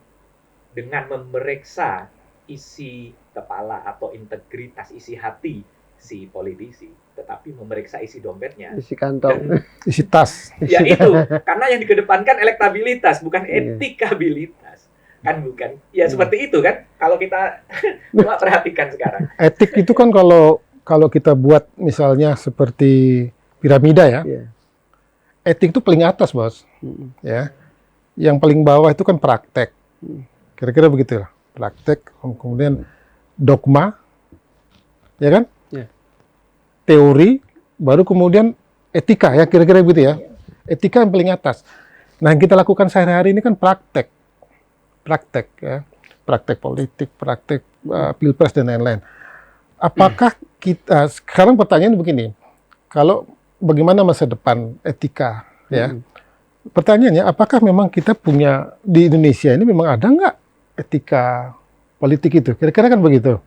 dengan memeriksa isi kepala atau integritas isi hati si politisi, tetapi memeriksa isi dompetnya, isi kantong, isi tas. Ya itu, karena yang dikedepankan elektabilitas bukan etikabilitas. Kan bukan. Ya seperti itu kan kalau kita coba perhatikan sekarang. Etik itu kan kalau kita buat misalnya seperti piramida ya. Etik itu paling atas, Bos. Ya. Yang paling bawah itu kan praktek. Kira-kira begitu lah. Praktek, kemudian dogma. Ya kan? Teori, baru kemudian etika ya, kira-kira begitu ya. Etika yang paling atas. Nah, yang kita lakukan sehari-hari ini kan praktek ya, praktek politik, praktek pilpres dan lain-lain. Apakah kita sekarang pertanyaan begini, kalau bagaimana masa depan etika ya? Pertanyaannya, apakah memang kita punya di Indonesia ini memang ada nggak etika politik itu? Kira-kira kan begitu.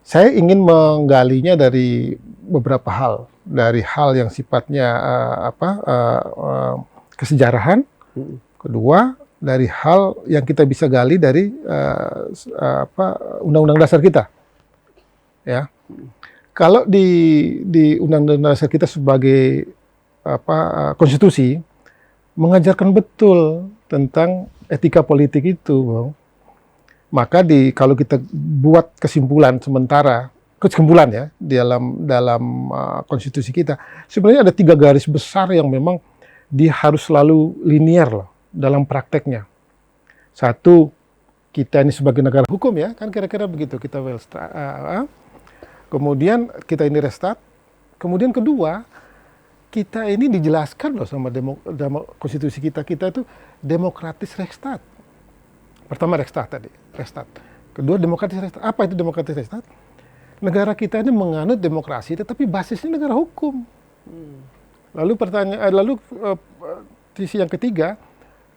Saya ingin menggalinya dari beberapa hal, dari hal yang sifatnya kesejarahan, kedua dari hal yang kita bisa gali dari undang-undang dasar kita, ya. Kalau di undang-undang dasar kita sebagai konstitusi mengajarkan betul tentang etika politik itu, Bang. Maka kalau kita buat kesimpulan ya di dalam konstitusi kita, sebenarnya ada 3 garis besar yang memang dia harus selalu linear loh dalam prakteknya. Satu, kita ini sebagai negara hukum ya, kan kira-kira begitu, kita kemudian kita ini restat. Kemudian kedua, kita ini dijelaskan loh sama konstitusi kita itu demokratis restat. Pertama restat tadi, restat. Kedua demokratis restat. Apa itu demokratis restat? negara kita ini menganut demokrasi, tetapi basisnya negara hukum. Lalu sisi yang ketiga,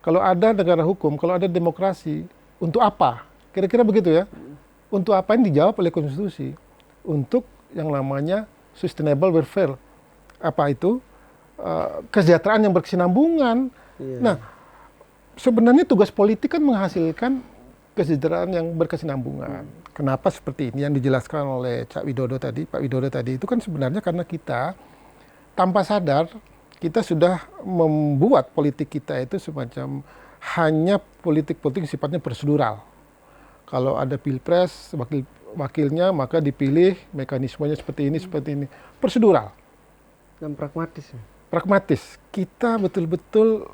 kalau ada negara hukum, kalau ada demokrasi, untuk apa? Kira-kira begitu ya. Untuk apa ini dijawab oleh konstitusi? Untuk yang namanya sustainable welfare. Apa itu? Kesejahteraan yang berkesinambungan. Nah, sebenarnya tugas politik kan menghasilkan kesejahteraan yang berkesinambungan. Kenapa seperti ini yang dijelaskan oleh Pak Widodo tadi itu kan sebenarnya karena kita tanpa sadar kita sudah membuat politik kita itu semacam hanya politik-politik yang sifatnya prosedural. Kalau ada pilpres, wakilnya maka dipilih, mekanismenya seperti ini. Prosedural. Dan pragmatis. Pragmatis. Kita betul-betul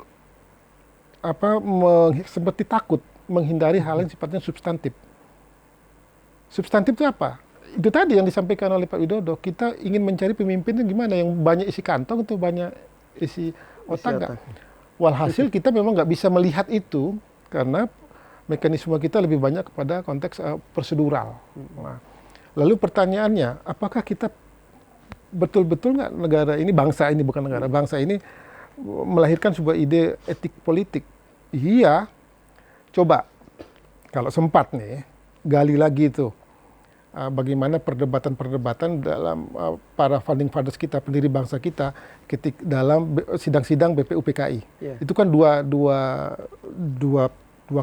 seperti takut menghindari hal yang sifatnya substantif. Substantif itu apa? Itu tadi yang disampaikan oleh Pak Widodo. Kita ingin mencari pemimpin yang gimana, yang banyak isi kantong atau banyak isi otak nggak? Walhasil kita memang nggak bisa melihat itu karena mekanisme kita lebih banyak kepada konteks prosedural. Nah, lalu pertanyaannya, apakah kita betul-betul nggak negara ini, bangsa ini bukan negara, bangsa ini melahirkan sebuah ide etik politik? Iya, coba kalau sempat nih gali lagi itu bagaimana perdebatan-perdebatan dalam para founding fathers kita, pendiri bangsa kita, dalam sidang-sidang BPUPKI. Itu kan dua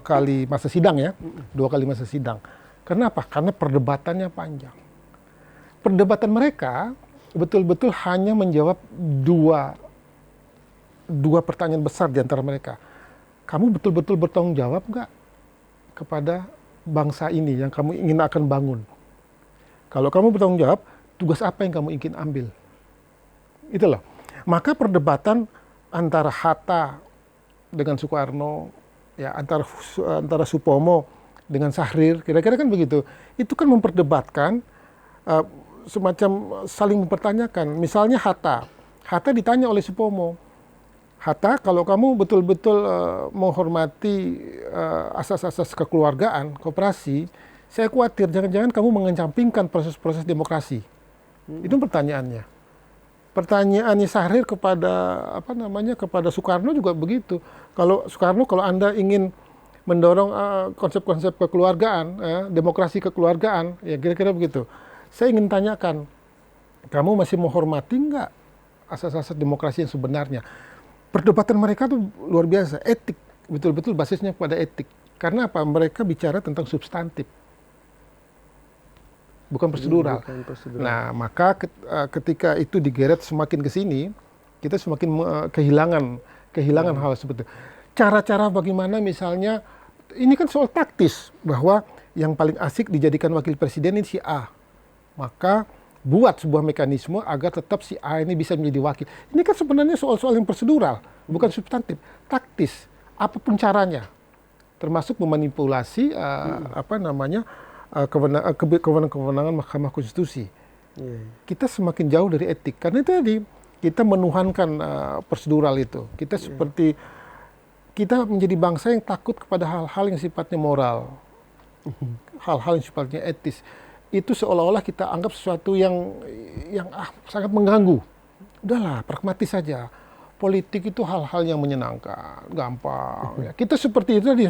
kali masa sidang ya, 2 kali masa sidang. Kenapa? Karena perdebatannya panjang. Perdebatan mereka betul-betul hanya menjawab dua pertanyaan besar di antara mereka. Kamu betul-betul bertanggung jawab nggak kepada bangsa ini yang kamu ingin akan bangun? Kalau kamu bertanggung jawab, tugas apa yang kamu ingin ambil? Itu loh. Maka perdebatan antara Hatta dengan Soekarno, ya antara Supomo dengan Syahrir, kira-kira kan begitu. Itu kan memperdebatkan semacam saling mempertanyakan. Misalnya Hatta ditanya oleh Supomo, Hatta, kalau kamu betul-betul menghormati asas-asas kekeluargaan, koperasi, saya khawatir jangan-jangan kamu mengesampingkan proses-proses demokrasi. Itu pertanyaannya. Pertanyaannya Syahrir kepada Soekarno juga begitu. Kalau Soekarno, kalau Anda ingin mendorong konsep-konsep kekeluargaan, demokrasi kekeluargaan, ya kira-kira begitu. Saya ingin tanyakan, kamu masih menghormati nggak asas-asas demokrasi yang sebenarnya? Perdebatan mereka tuh luar biasa, etik, betul-betul basisnya pada etik. Karena apa? Mereka bicara tentang substantif, bukan prosedural. Nah, maka ketika itu digeret semakin ke sini, kita semakin kehilangan hal seperti itu. Cara-cara bagaimana misalnya, ini kan soal taktis, bahwa yang paling asik dijadikan wakil presiden ini si A. Maka buat sebuah mekanisme agar tetap si A ini bisa menjadi wakil. Ini kan sebenarnya soal-soal yang prosedural, bukan substantif, taktis. Apapun caranya, termasuk memanipulasi kewenangan Mahkamah Konstitusi. Kita semakin jauh dari etik karena itu tadi kita menuhankan prosedural itu. Kita kita menjadi bangsa yang takut kepada hal-hal yang sifatnya moral, hal-hal yang sifatnya etis. Itu seolah-olah kita anggap sesuatu yang sangat mengganggu. Udahlah, pragmatis saja. Politik itu hal-hal yang menyenangkan, gampang. Ya. Kita seperti itu tadi,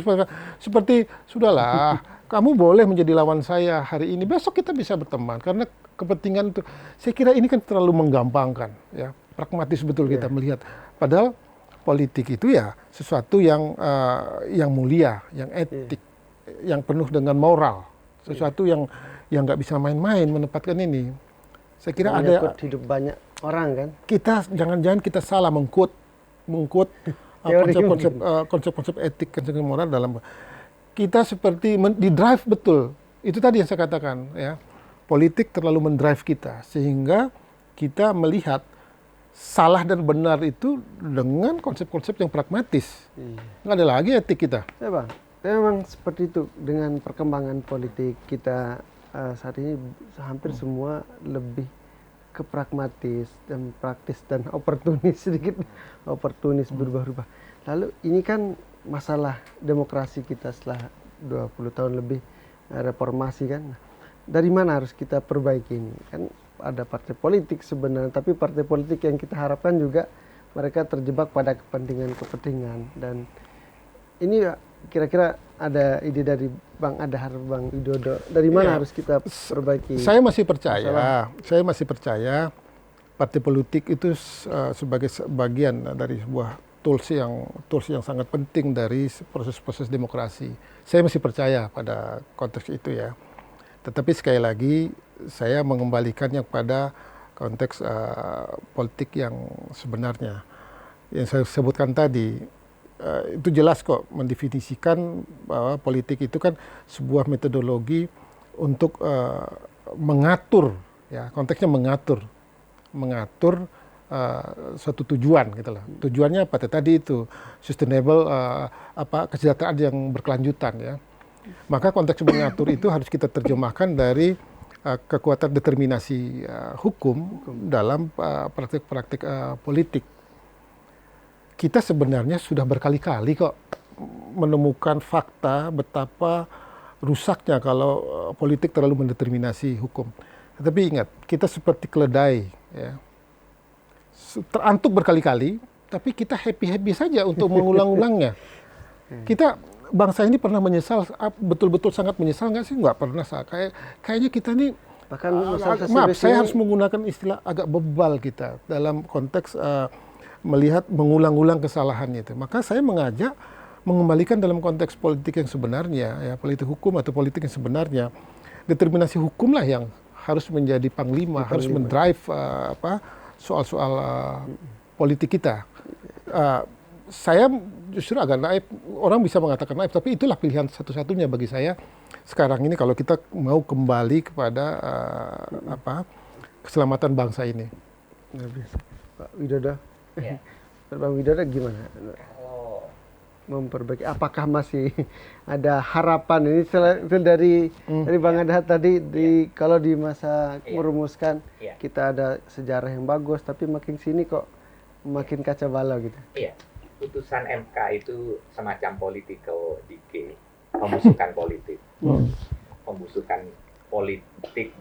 seperti sudahlah, kamu boleh menjadi lawan saya hari ini, besok kita bisa berteman karena kepentingan itu. Saya kira ini kan terlalu menggampangkan, ya. Pragmatis betul kita melihat. Padahal politik itu ya sesuatu yang mulia, yang etik, yang penuh dengan moral, sesuatu yang nggak bisa main-main menempatkan ini. Saya kira ada hidup banyak orang kan. Kita jangan-jangan kita salah mengkut konsep-konsep etik, konsep moral dalam kita seperti di-drive betul. Itu tadi yang saya katakan ya. Politik terlalu mendrive kita sehingga kita melihat salah dan benar itu dengan konsep-konsep yang pragmatis. Nggak ada lagi etik kita. Ya Bang, memang seperti itu dengan perkembangan politik kita saat ini hampir semua lebih ke pragmatis dan praktis dan oportunis sedikit, oportunis berubah-ubah. Lalu ini kan masalah demokrasi kita setelah 20 tahun lebih reformasi kan. dari mana harus kita perbaiki ini? Kan ada partai politik sebenarnya, tapi partai politik yang kita harapkan juga mereka terjebak pada kepentingan-kepentingan. Dan ini kira-kira ada ide dari Bang Adhar, Bang Widodo, dari mana harus kita perbaiki? Saya masih percaya partai politik itu sebagai bagian dari sebuah tools yang sangat penting dari proses-proses demokrasi. Saya masih percaya pada konteks itu ya. Tetapi sekali lagi saya mengembalikannya pada konteks politik yang sebenarnya. Yang saya sebutkan tadi, itu jelas kok mendefinisikan bahwa politik itu kan sebuah metodologi untuk mengatur, ya konteksnya mengatur suatu tujuan gitu loh. Tujuannya apa? Tadi itu sustainable, kesejahteraan yang berkelanjutan ya. Maka konteks mengatur itu harus kita terjemahkan dari kekuatan determinasi hukum dalam praktik-praktik politik. Kita sebenarnya sudah berkali-kali kok menemukan fakta betapa rusaknya kalau politik terlalu mendeterminasi hukum. Tetapi ingat, kita seperti keledai, ya. Terantuk berkali-kali, tapi kita happy-happy saja untuk mengulang-ulangnya. Kita bangsa ini pernah menyesal, betul-betul sangat menyesal nggak sih? Nggak pernah. Kayaknya kita ini, saya harus menggunakan istilah agak bebal kita dalam konteks melihat mengulang-ulang kesalahannya itu. Maka saya mengajak mengembalikan dalam konteks politik yang sebenarnya, ya politik hukum atau politik yang sebenarnya, determinasi hukumlah yang harus menjadi panglima, harus mendrive soal-soal politik kita. Saya justru agak naif, orang bisa mengatakan naif, tapi itulah pilihan satu-satunya bagi saya sekarang ini kalau kita mau kembali kepada keselamatan bangsa ini. Pak Widodo, Ya. Bang Widodo gimana? Kalau Memperbaiki, apakah masih ada harapan ini dari Bang Adhar tadi kalau di masa merumuskan kita ada sejarah yang bagus, tapi makin sini kok makin kacau balau gitu. Iya, putusan MK itu semacam political decay, pembusukan politik. Pembusukan politik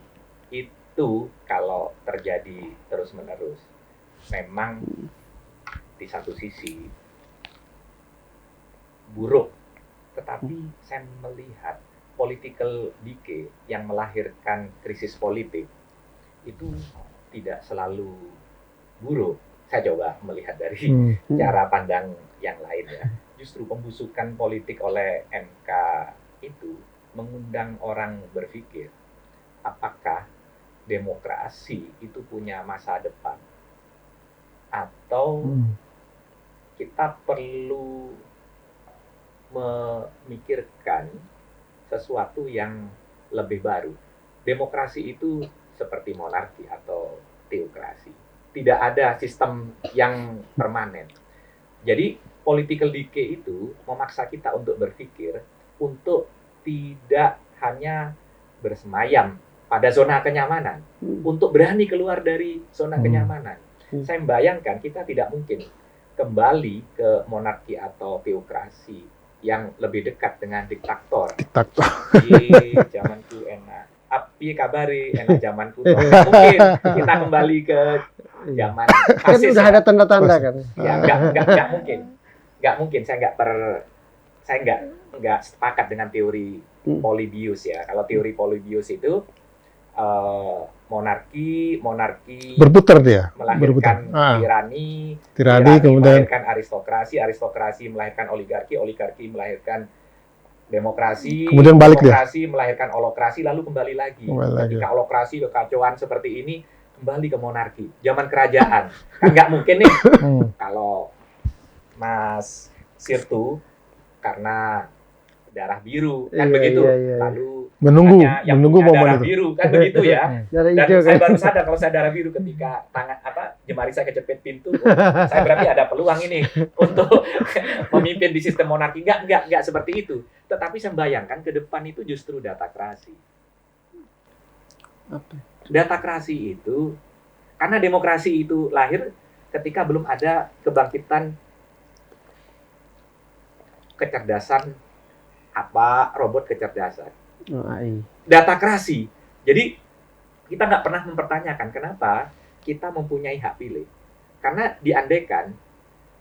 itu kalau terjadi terus-menerus, memang di satu sisi buruk, tetapi saya melihat political decay yang melahirkan krisis politik itu tidak selalu buruk. Saya coba melihat dari cara pandang yang lain ya. Justru pembusukan politik oleh MK itu mengundang orang berpikir, apakah demokrasi itu punya masa depan? Atau kita perlu memikirkan sesuatu yang lebih baru. Demokrasi itu seperti monarki atau teokrasi. Tidak ada sistem yang permanen. Jadi political decay itu memaksa kita untuk berpikir, untuk tidak hanya bersemayam pada zona kenyamanan, untuk berani keluar dari zona kenyamanan. Saya membayangkan kita tidak mungkin kembali ke monarki atau teokrasi yang lebih dekat dengan diktator. Di zamanku enak. Api kabari enak zamanku. Mungkin kita kembali ke zaman kan udah ada tanda-tanda kan. Ya, enggak mungkin. Enggak mungkin, saya enggak sepakat dengan teori Polybius ya. Kalau teori Polybius itu monarki berputar dia, melahirkan tirani kemudian melahirkan aristokrasi melahirkan oligarki melahirkan demokrasi, kemudian balik demokrasi melahirkan holokrasi, lalu kembali lagi. Ketika holokrasi kekacauan seperti ini, kembali ke monarki, zaman kerajaan. Kan nggak mungkin nih kalau Mas Sirtu karena darah biru kan begitu, lalu menunggu momen darah biru kan begitu ya. Dan saya baru sadar kalau saya darah biru ketika jemari saya kejepit pintu, saya berarti ada peluang ini untuk memimpin di sistem monarki. Enggak seperti itu. Tetapi saya bayangkan ke depan itu justru datakrasi. Datakrasi itu karena demokrasi itu lahir ketika belum ada kebangkitan kecerdasan robot kecerdasan. AI. Datakrasi Jadi kita nggak pernah mempertanyakan kenapa kita mempunyai hak pilih. Karena diandaikan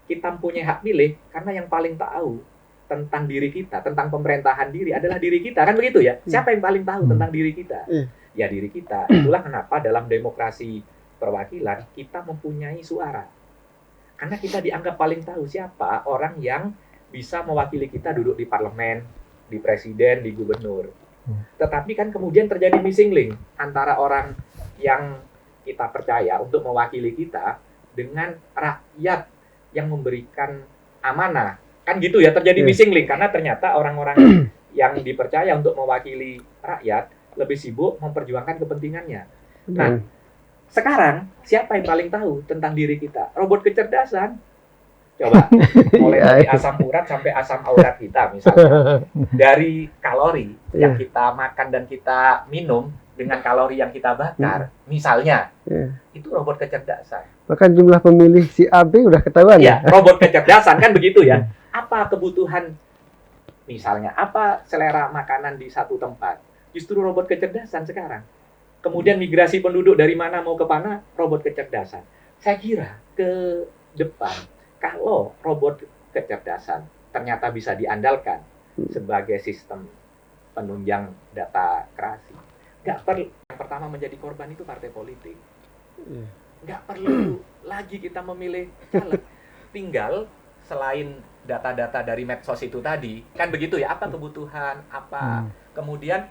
kita mempunyai hak pilih, karena yang paling tahu tentang diri kita, tentang pemerintahan diri adalah diri kita, kan begitu ya? Siapa yang paling tahu tentang diri kita? Ya diri kita. Itulah kenapa dalam demokrasi perwakilan kita mempunyai suara. Karena kita dianggap paling tahu siapa orang yang bisa mewakili kita duduk di parlemen, di presiden, di gubernur. Tetapi kan kemudian terjadi missing link antara orang yang kita percaya untuk mewakili kita dengan rakyat yang memberikan amanah. Kan gitu ya, terjadi missing link karena ternyata orang-orang yang dipercaya untuk mewakili rakyat lebih sibuk memperjuangkan kepentingannya. Nah, sekarang siapa yang paling tahu tentang diri kita? Robot kecerdasan. Coba, mulai dari asam urat sampai asam aurat kita misalnya. Dari kalori yang kita makan dan kita minum dengan kalori yang kita bakar, misalnya, itu robot kecerdasan. Bahkan jumlah pemilih si AB udah ketahuan ya? Robot kecerdasan kan begitu ya. Apa kebutuhan, misalnya, apa selera makanan di satu tempat? Justru robot kecerdasan sekarang. Kemudian migrasi penduduk dari mana mau ke mana, robot kecerdasan. Saya kira ke depan, kalau robot kecerdasan ternyata bisa diandalkan sebagai sistem penunjang data kreasi, nggak perlu yang pertama menjadi korban itu partai politik. Nggak perlu lagi kita memilih caleg. Tinggal selain data-data dari medsos itu tadi, kan begitu ya, apa kebutuhan, apa kemudian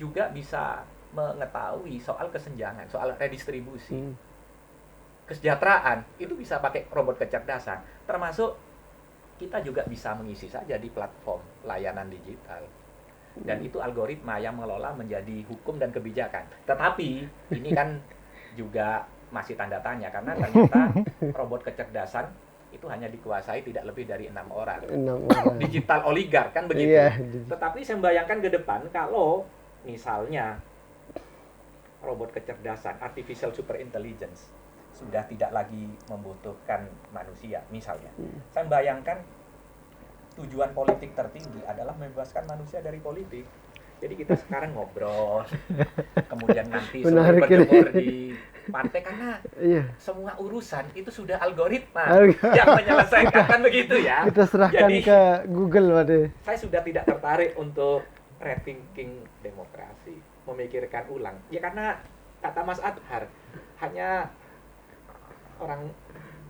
juga bisa mengetahui soal kesenjangan, soal redistribusi. Kesejahteraan itu bisa pakai robot kecerdasan, termasuk kita juga bisa mengisi saja di platform layanan digital, dan itu algoritma yang mengelola menjadi hukum dan kebijakan. Tetapi ini kan juga masih tanda tanya karena ternyata robot kecerdasan itu hanya dikuasai tidak lebih dari 6 orang. Digital oligark kan begitu. Tetapi saya bayangkan ke depan kalau misalnya robot kecerdasan, artificial super intelligence sudah tidak lagi membutuhkan manusia, misalnya. Saya bayangkan tujuan politik tertinggi adalah membebaskan manusia dari politik. Jadi kita sekarang ngobrol, kemudian nanti sore berjemur di partai karena semua urusan itu sudah algoritma yang menyelesaikan, kan begitu ya. Kita serahkan jadi, ke Google, waduh. Saya sudah tidak tertarik untuk rethinking demokrasi, memikirkan ulang. Ya karena kata Mas Adhar, hanya orang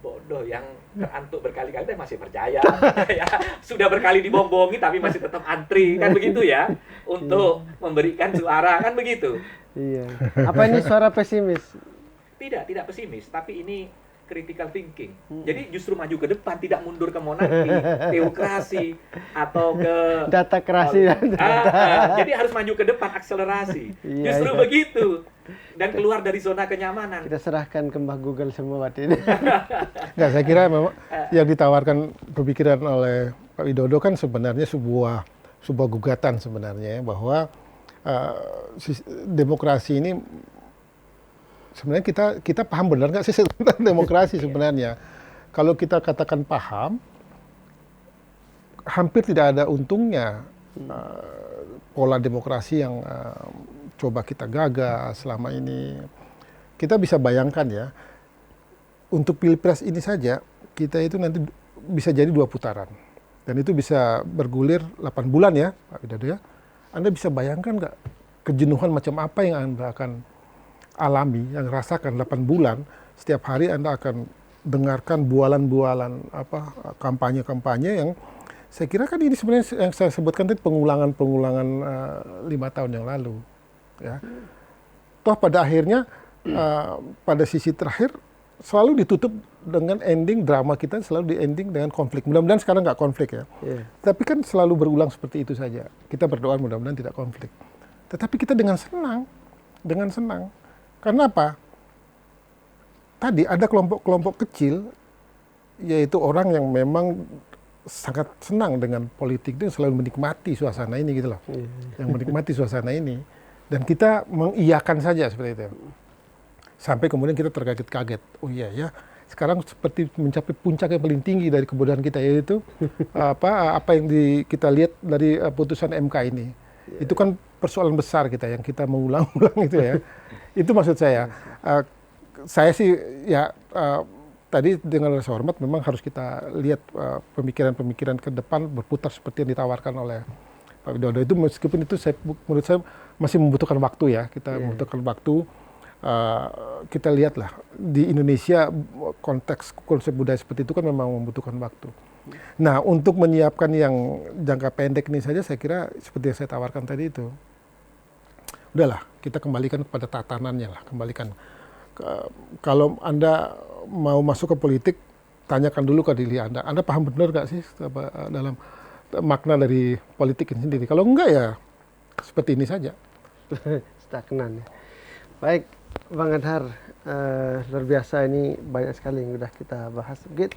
bodoh yang terantuk berkali-kali tapi masih percaya. Ya, sudah berkali dibohongi tapi masih tetap antri, kan begitu ya, untuk memberikan suara, kan begitu. Iya. Apa ini suara pesimis? Tidak pesimis, tapi ini critical thinking. Jadi justru maju ke depan, tidak mundur ke monarki, teokrasi, atau ke data kreasi. Jadi harus maju ke depan, akselerasi. Justru begitu. Dan keluar dari zona kenyamanan. Kita serahkan ke Mbah Google semua waktu ini. Nggak, saya kira memang yang ditawarkan pemikiran oleh Pak Widodo kan sebenarnya sebuah gugatan sebenarnya, bahwa demokrasi ini sebenarnya kita paham benar nggak sih tentang demokrasi sebenarnya. Kalau kita katakan paham, hampir tidak ada untungnya pola demokrasi yang coba kita gagas selama ini. Kita bisa bayangkan ya, untuk pilpres ini saja, kita itu nanti bisa jadi 2 putaran. Dan itu bisa bergulir 8 bulan ya, Pak Widodo ya. Anda bisa bayangkan nggak kejenuhan macam apa yang Anda akan alami, yang rasakan 8 bulan, setiap hari Anda akan dengarkan bualan-bualan kampanye-kampanye yang saya kira kan ini sebenarnya yang saya sebutkan tadi pengulangan 5 tahun yang lalu. Ya. Toh pada akhirnya pada sisi terakhir selalu ditutup dengan ending drama kita, selalu di ending dengan konflik. Mudah-mudahan sekarang nggak konflik ya. Tapi kan selalu berulang seperti itu saja. Kita berdoa mudah-mudahan tidak konflik. Tetapi kita dengan senang. Karena apa? Tadi ada kelompok-kelompok kecil, yaitu orang yang memang sangat senang dengan politik dan selalu menikmati suasana ini gitu loh. Yang menikmati suasana ini. Dan kita mengiyakan saja seperti itu. Sampai kemudian kita terkaget-kaget. Oh iya ya, sekarang seperti mencapai puncak yang paling tinggi dari kebodohan kita, yaitu apa yang kita lihat dari putusan MK ini. Itu kan persoalan besar kita yang kita mengulang-ulang itu ya. Itu maksud saya. Saya sih ya tadi dengan rasa hormat memang harus kita lihat pemikiran-pemikiran ke depan berputar seperti yang ditawarkan oleh Pak Widodo itu, meskipun itu menurut saya masih membutuhkan waktu ya. Kita membutuhkan waktu. Kita lihatlah di Indonesia konteks konsep budaya seperti itu kan memang membutuhkan waktu. Nah, untuk menyiapkan yang jangka pendek ini saja saya kira seperti yang saya tawarkan tadi itu. Udahlah, kita kembalikan kepada tatanannya lah, kembalikan. Kalau Anda mau masuk ke politik, tanyakan dulu ke diri Anda. Anda paham benar nggak sih dalam makna dari politik ini sendiri? Kalau enggak ya seperti ini saja. Stagnan ya. Baik, Bang Adhar, luar biasa, ini banyak sekali yang sudah kita bahas. Mungkin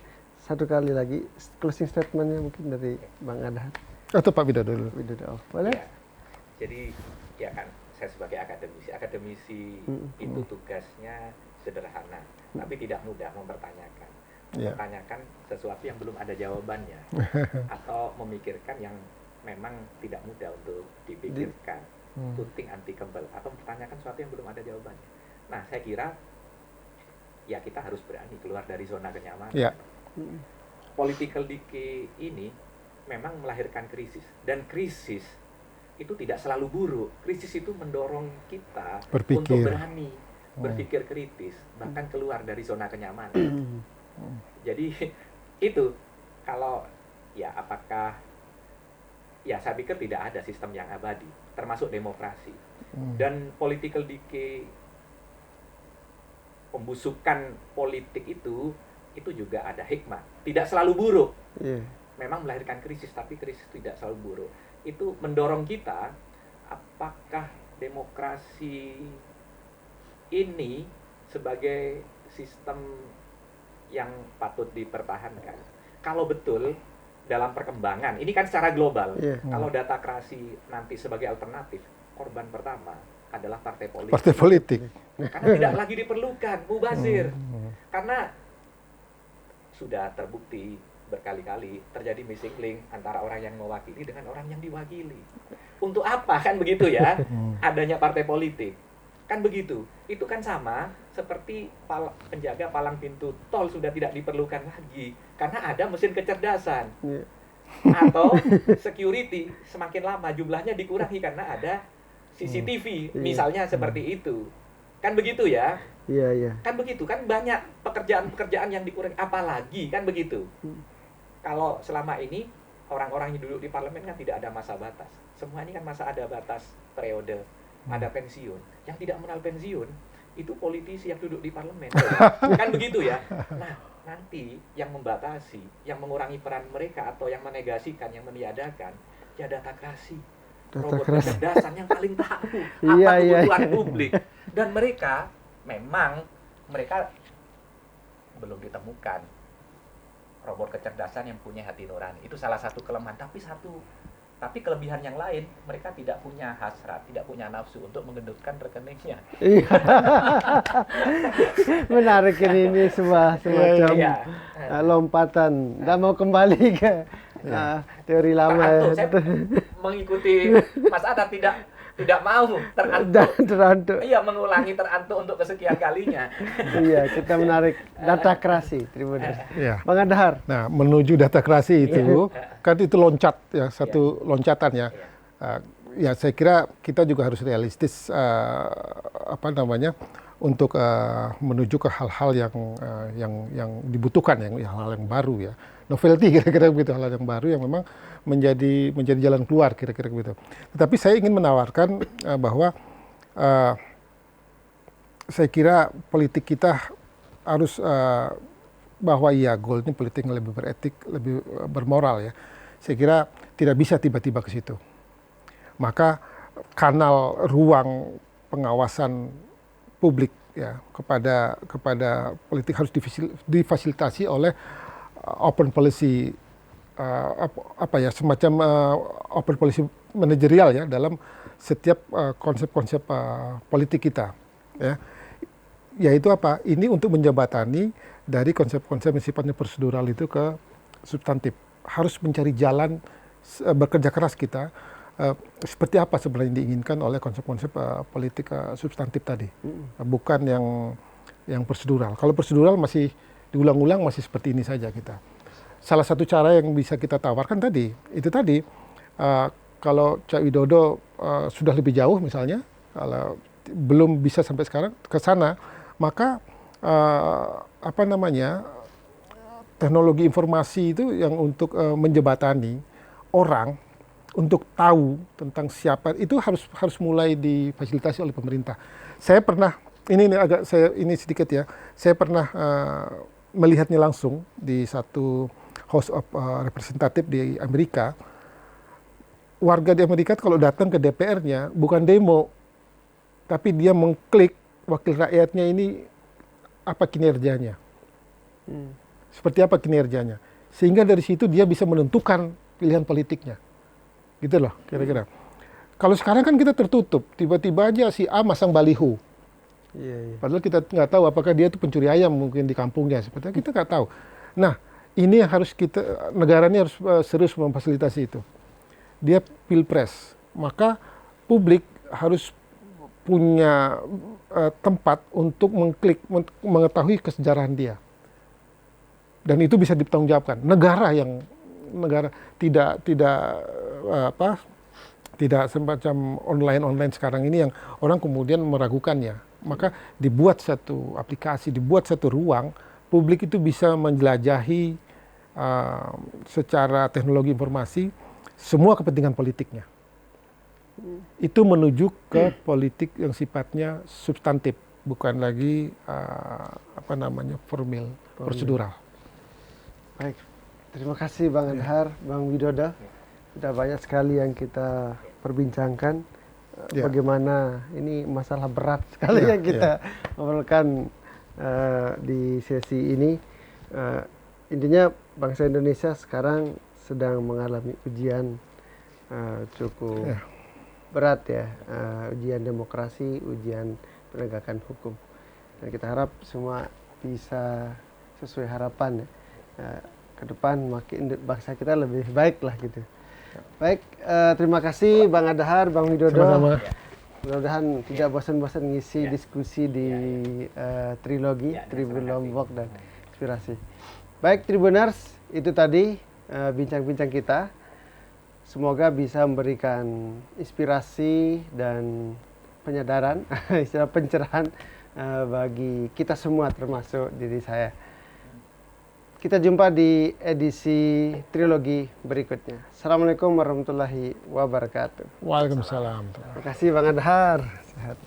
satu kali lagi closing statementnya mungkin dari Bang Adhar. Atau Pak Widodo dulu. Widodo, boleh? Ya, jadi ya kan saya sebagai akademisi itu tugasnya sederhana, tapi tidak mudah mempertanyakan. Mempertanyakan sesuatu yang belum ada jawabannya, atau memikirkan yang memang tidak mudah untuk dipikirkan. Tuting anti kembal, atau mempertanyakan sesuatu yang belum ada jawabannya. Nah, saya kira ya kita harus berani keluar dari zona kenyamanan. Political decay ini memang melahirkan krisis, dan krisis itu tidak selalu buruk. Krisis itu mendorong kita untuk berani berpikir kritis, bahkan keluar dari zona kenyamanan. Jadi itu kalau ya apakah ya saya pikir tidak ada sistem yang abadi, termasuk demokrasi. Dan political decay, pembusukan politik itu juga ada hikmah. Tidak selalu buruk. Memang melahirkan krisis, tapi krisis tidak selalu buruk. Itu mendorong kita, apakah demokrasi ini sebagai sistem yang patut dipertahankan. Kalau betul dalam perkembangan, ini kan secara global. Kalau datakrasi nanti sebagai alternatif, korban pertama adalah partai politik. Partai politik. Karena tidak lagi diperlukan mubazir. Karena sudah terbukti berkali-kali terjadi missing link antara orang yang mewakili dengan orang yang diwakili. Untuk apa kan begitu ya? Adanya partai politik. Kan begitu. Itu kan sama seperti penjaga palang pintu tol sudah tidak diperlukan lagi karena ada mesin kecerdasan. Atau security semakin lama jumlahnya dikurangi karena ada CCTV, misalnya seperti itu. Kan begitu ya? Iya. Kan begitu, kan banyak pekerjaan-pekerjaan yang dikurangi, apalagi kan begitu. Kalau selama ini orang-orang yang duduk di parlemen kan tidak ada masa batas. Semua ini kan masa ada batas periode, ada pensiun. Yang tidak mengenal pensiun itu politisi yang duduk di parlemen. Kan begitu ya? Nah, nanti yang membatasi, yang mengurangi peran mereka atau yang menegasikan, yang meniadakan, ya datakrasi. Robot kecerdasan yang paling tahu apa kebutuhan publik. Dan mereka belum ditemukan robot kecerdasan yang punya hati nurani. Itu salah satu kelemahan. Tapi kelebihan yang lain, mereka tidak punya hasrat, tidak punya nafsu untuk mengendutkan rekeningnya. Menarik ini semacam lompatan. Dan mau kembali ke teori lama. Saya mengikuti Mas Adhar tidak mau terantuk. Iya, mengulangi terantuk untuk kesekian kalinya. Iya, kita menarik datakrasi. Terima kasih. Bang Adhar. Nah, menuju datakrasi itu kan itu loncat ya, satu loncatan ya. Ya saya kira kita juga harus realistis untuk menuju ke hal-hal yang dibutuhkan, hal-hal yang baru ya. Novelty kira-kira begitu, hal yang baru yang memang menjadi jalan keluar kira-kira begitu. Tetapi saya ingin menawarkan bahwa saya kira politik kita harus bahwa goalnya politik yang lebih beretik, lebih bermoral ya. Saya kira tidak bisa tiba-tiba ke situ. Maka kanal ruang pengawasan publik ya kepada politik harus difasilitasi oleh open policy semacam open policy manajerial ya dalam setiap konsep-konsep politik kita ya. Yaitu apa? Ini untuk menjembatani dari konsep-konsep yang sifatnya prosedural itu ke substantif. Harus mencari jalan, bekerja keras kita seperti apa sebenarnya diinginkan oleh konsep-konsep politik substantif tadi, bukan yang prosedural. Kalau prosedural masih diulang-ulang, masih seperti ini saja kita. Salah satu cara yang bisa kita tawarkan tadi, kalau Cak Widodo sudah lebih jauh misalnya, kalau belum bisa sampai sekarang ke sana, maka teknologi informasi itu yang untuk menjebatani orang untuk tahu tentang siapa itu harus mulai difasilitasi oleh pemerintah. Saya pernah ini sedikit ya. Saya pernah melihatnya langsung di satu House of Representative di Amerika. Warga di Amerika kalau datang ke DPR-nya bukan demo, tapi dia mengklik wakil rakyatnya ini apa kinerjanya. Seperti apa kinerjanya. Sehingga dari situ dia bisa menentukan pilihan politiknya. Gitu loh, kira-kira. Kalau sekarang kan kita tertutup, tiba-tiba aja si A masang baliho. Padahal kita nggak tahu apakah dia itu pencuri ayam mungkin di kampungnya, seperti kita nggak tahu. Nah, ini yang harus negara ini harus serius memfasilitasi itu. Dia pilpres, maka publik harus punya tempat untuk mengklik, mengetahui kesejarahan dia. Dan itu bisa dipertanggungjawabkan. Negara tidak semacam online sekarang ini yang orang kemudian meragukannya. Maka dibuat satu aplikasi, dibuat satu ruang, publik itu bisa menjelajahi secara teknologi informasi semua kepentingan politiknya. Itu menuju ke politik yang sifatnya substantif, bukan lagi formal, prosedural. Baik, terima kasih Bang Adhar, Bang Widodo. Sudah banyak sekali yang kita perbincangkan. Bagaimana ini masalah berat sekali yang kita ngobrolkan di sesi ini. Intinya bangsa Indonesia sekarang sedang mengalami ujian cukup berat ya, ujian demokrasi, ujian penegakan hukum. Dan kita harap semua bisa sesuai harapan ya. Ke depan makin bangsa kita lebih baik lah gitu. Baik, terima kasih Bang Adhar, Bang Widodo. Sama-sama. Mudah-mudahan tidak bosan-bosan ngisi diskusi di trilogi, Tribun Lombok dan Inspirasi. Baik Tribuners, itu tadi bincang-bincang kita. Semoga bisa memberikan inspirasi dan penyadaran, istilah pencerahan bagi kita semua termasuk diri saya. Kita jumpa di edisi trilogi berikutnya. Assalamualaikum warahmatullahi wabarakatuh. Waalaikumsalam. Terima kasih Bang Adhar. Sehat.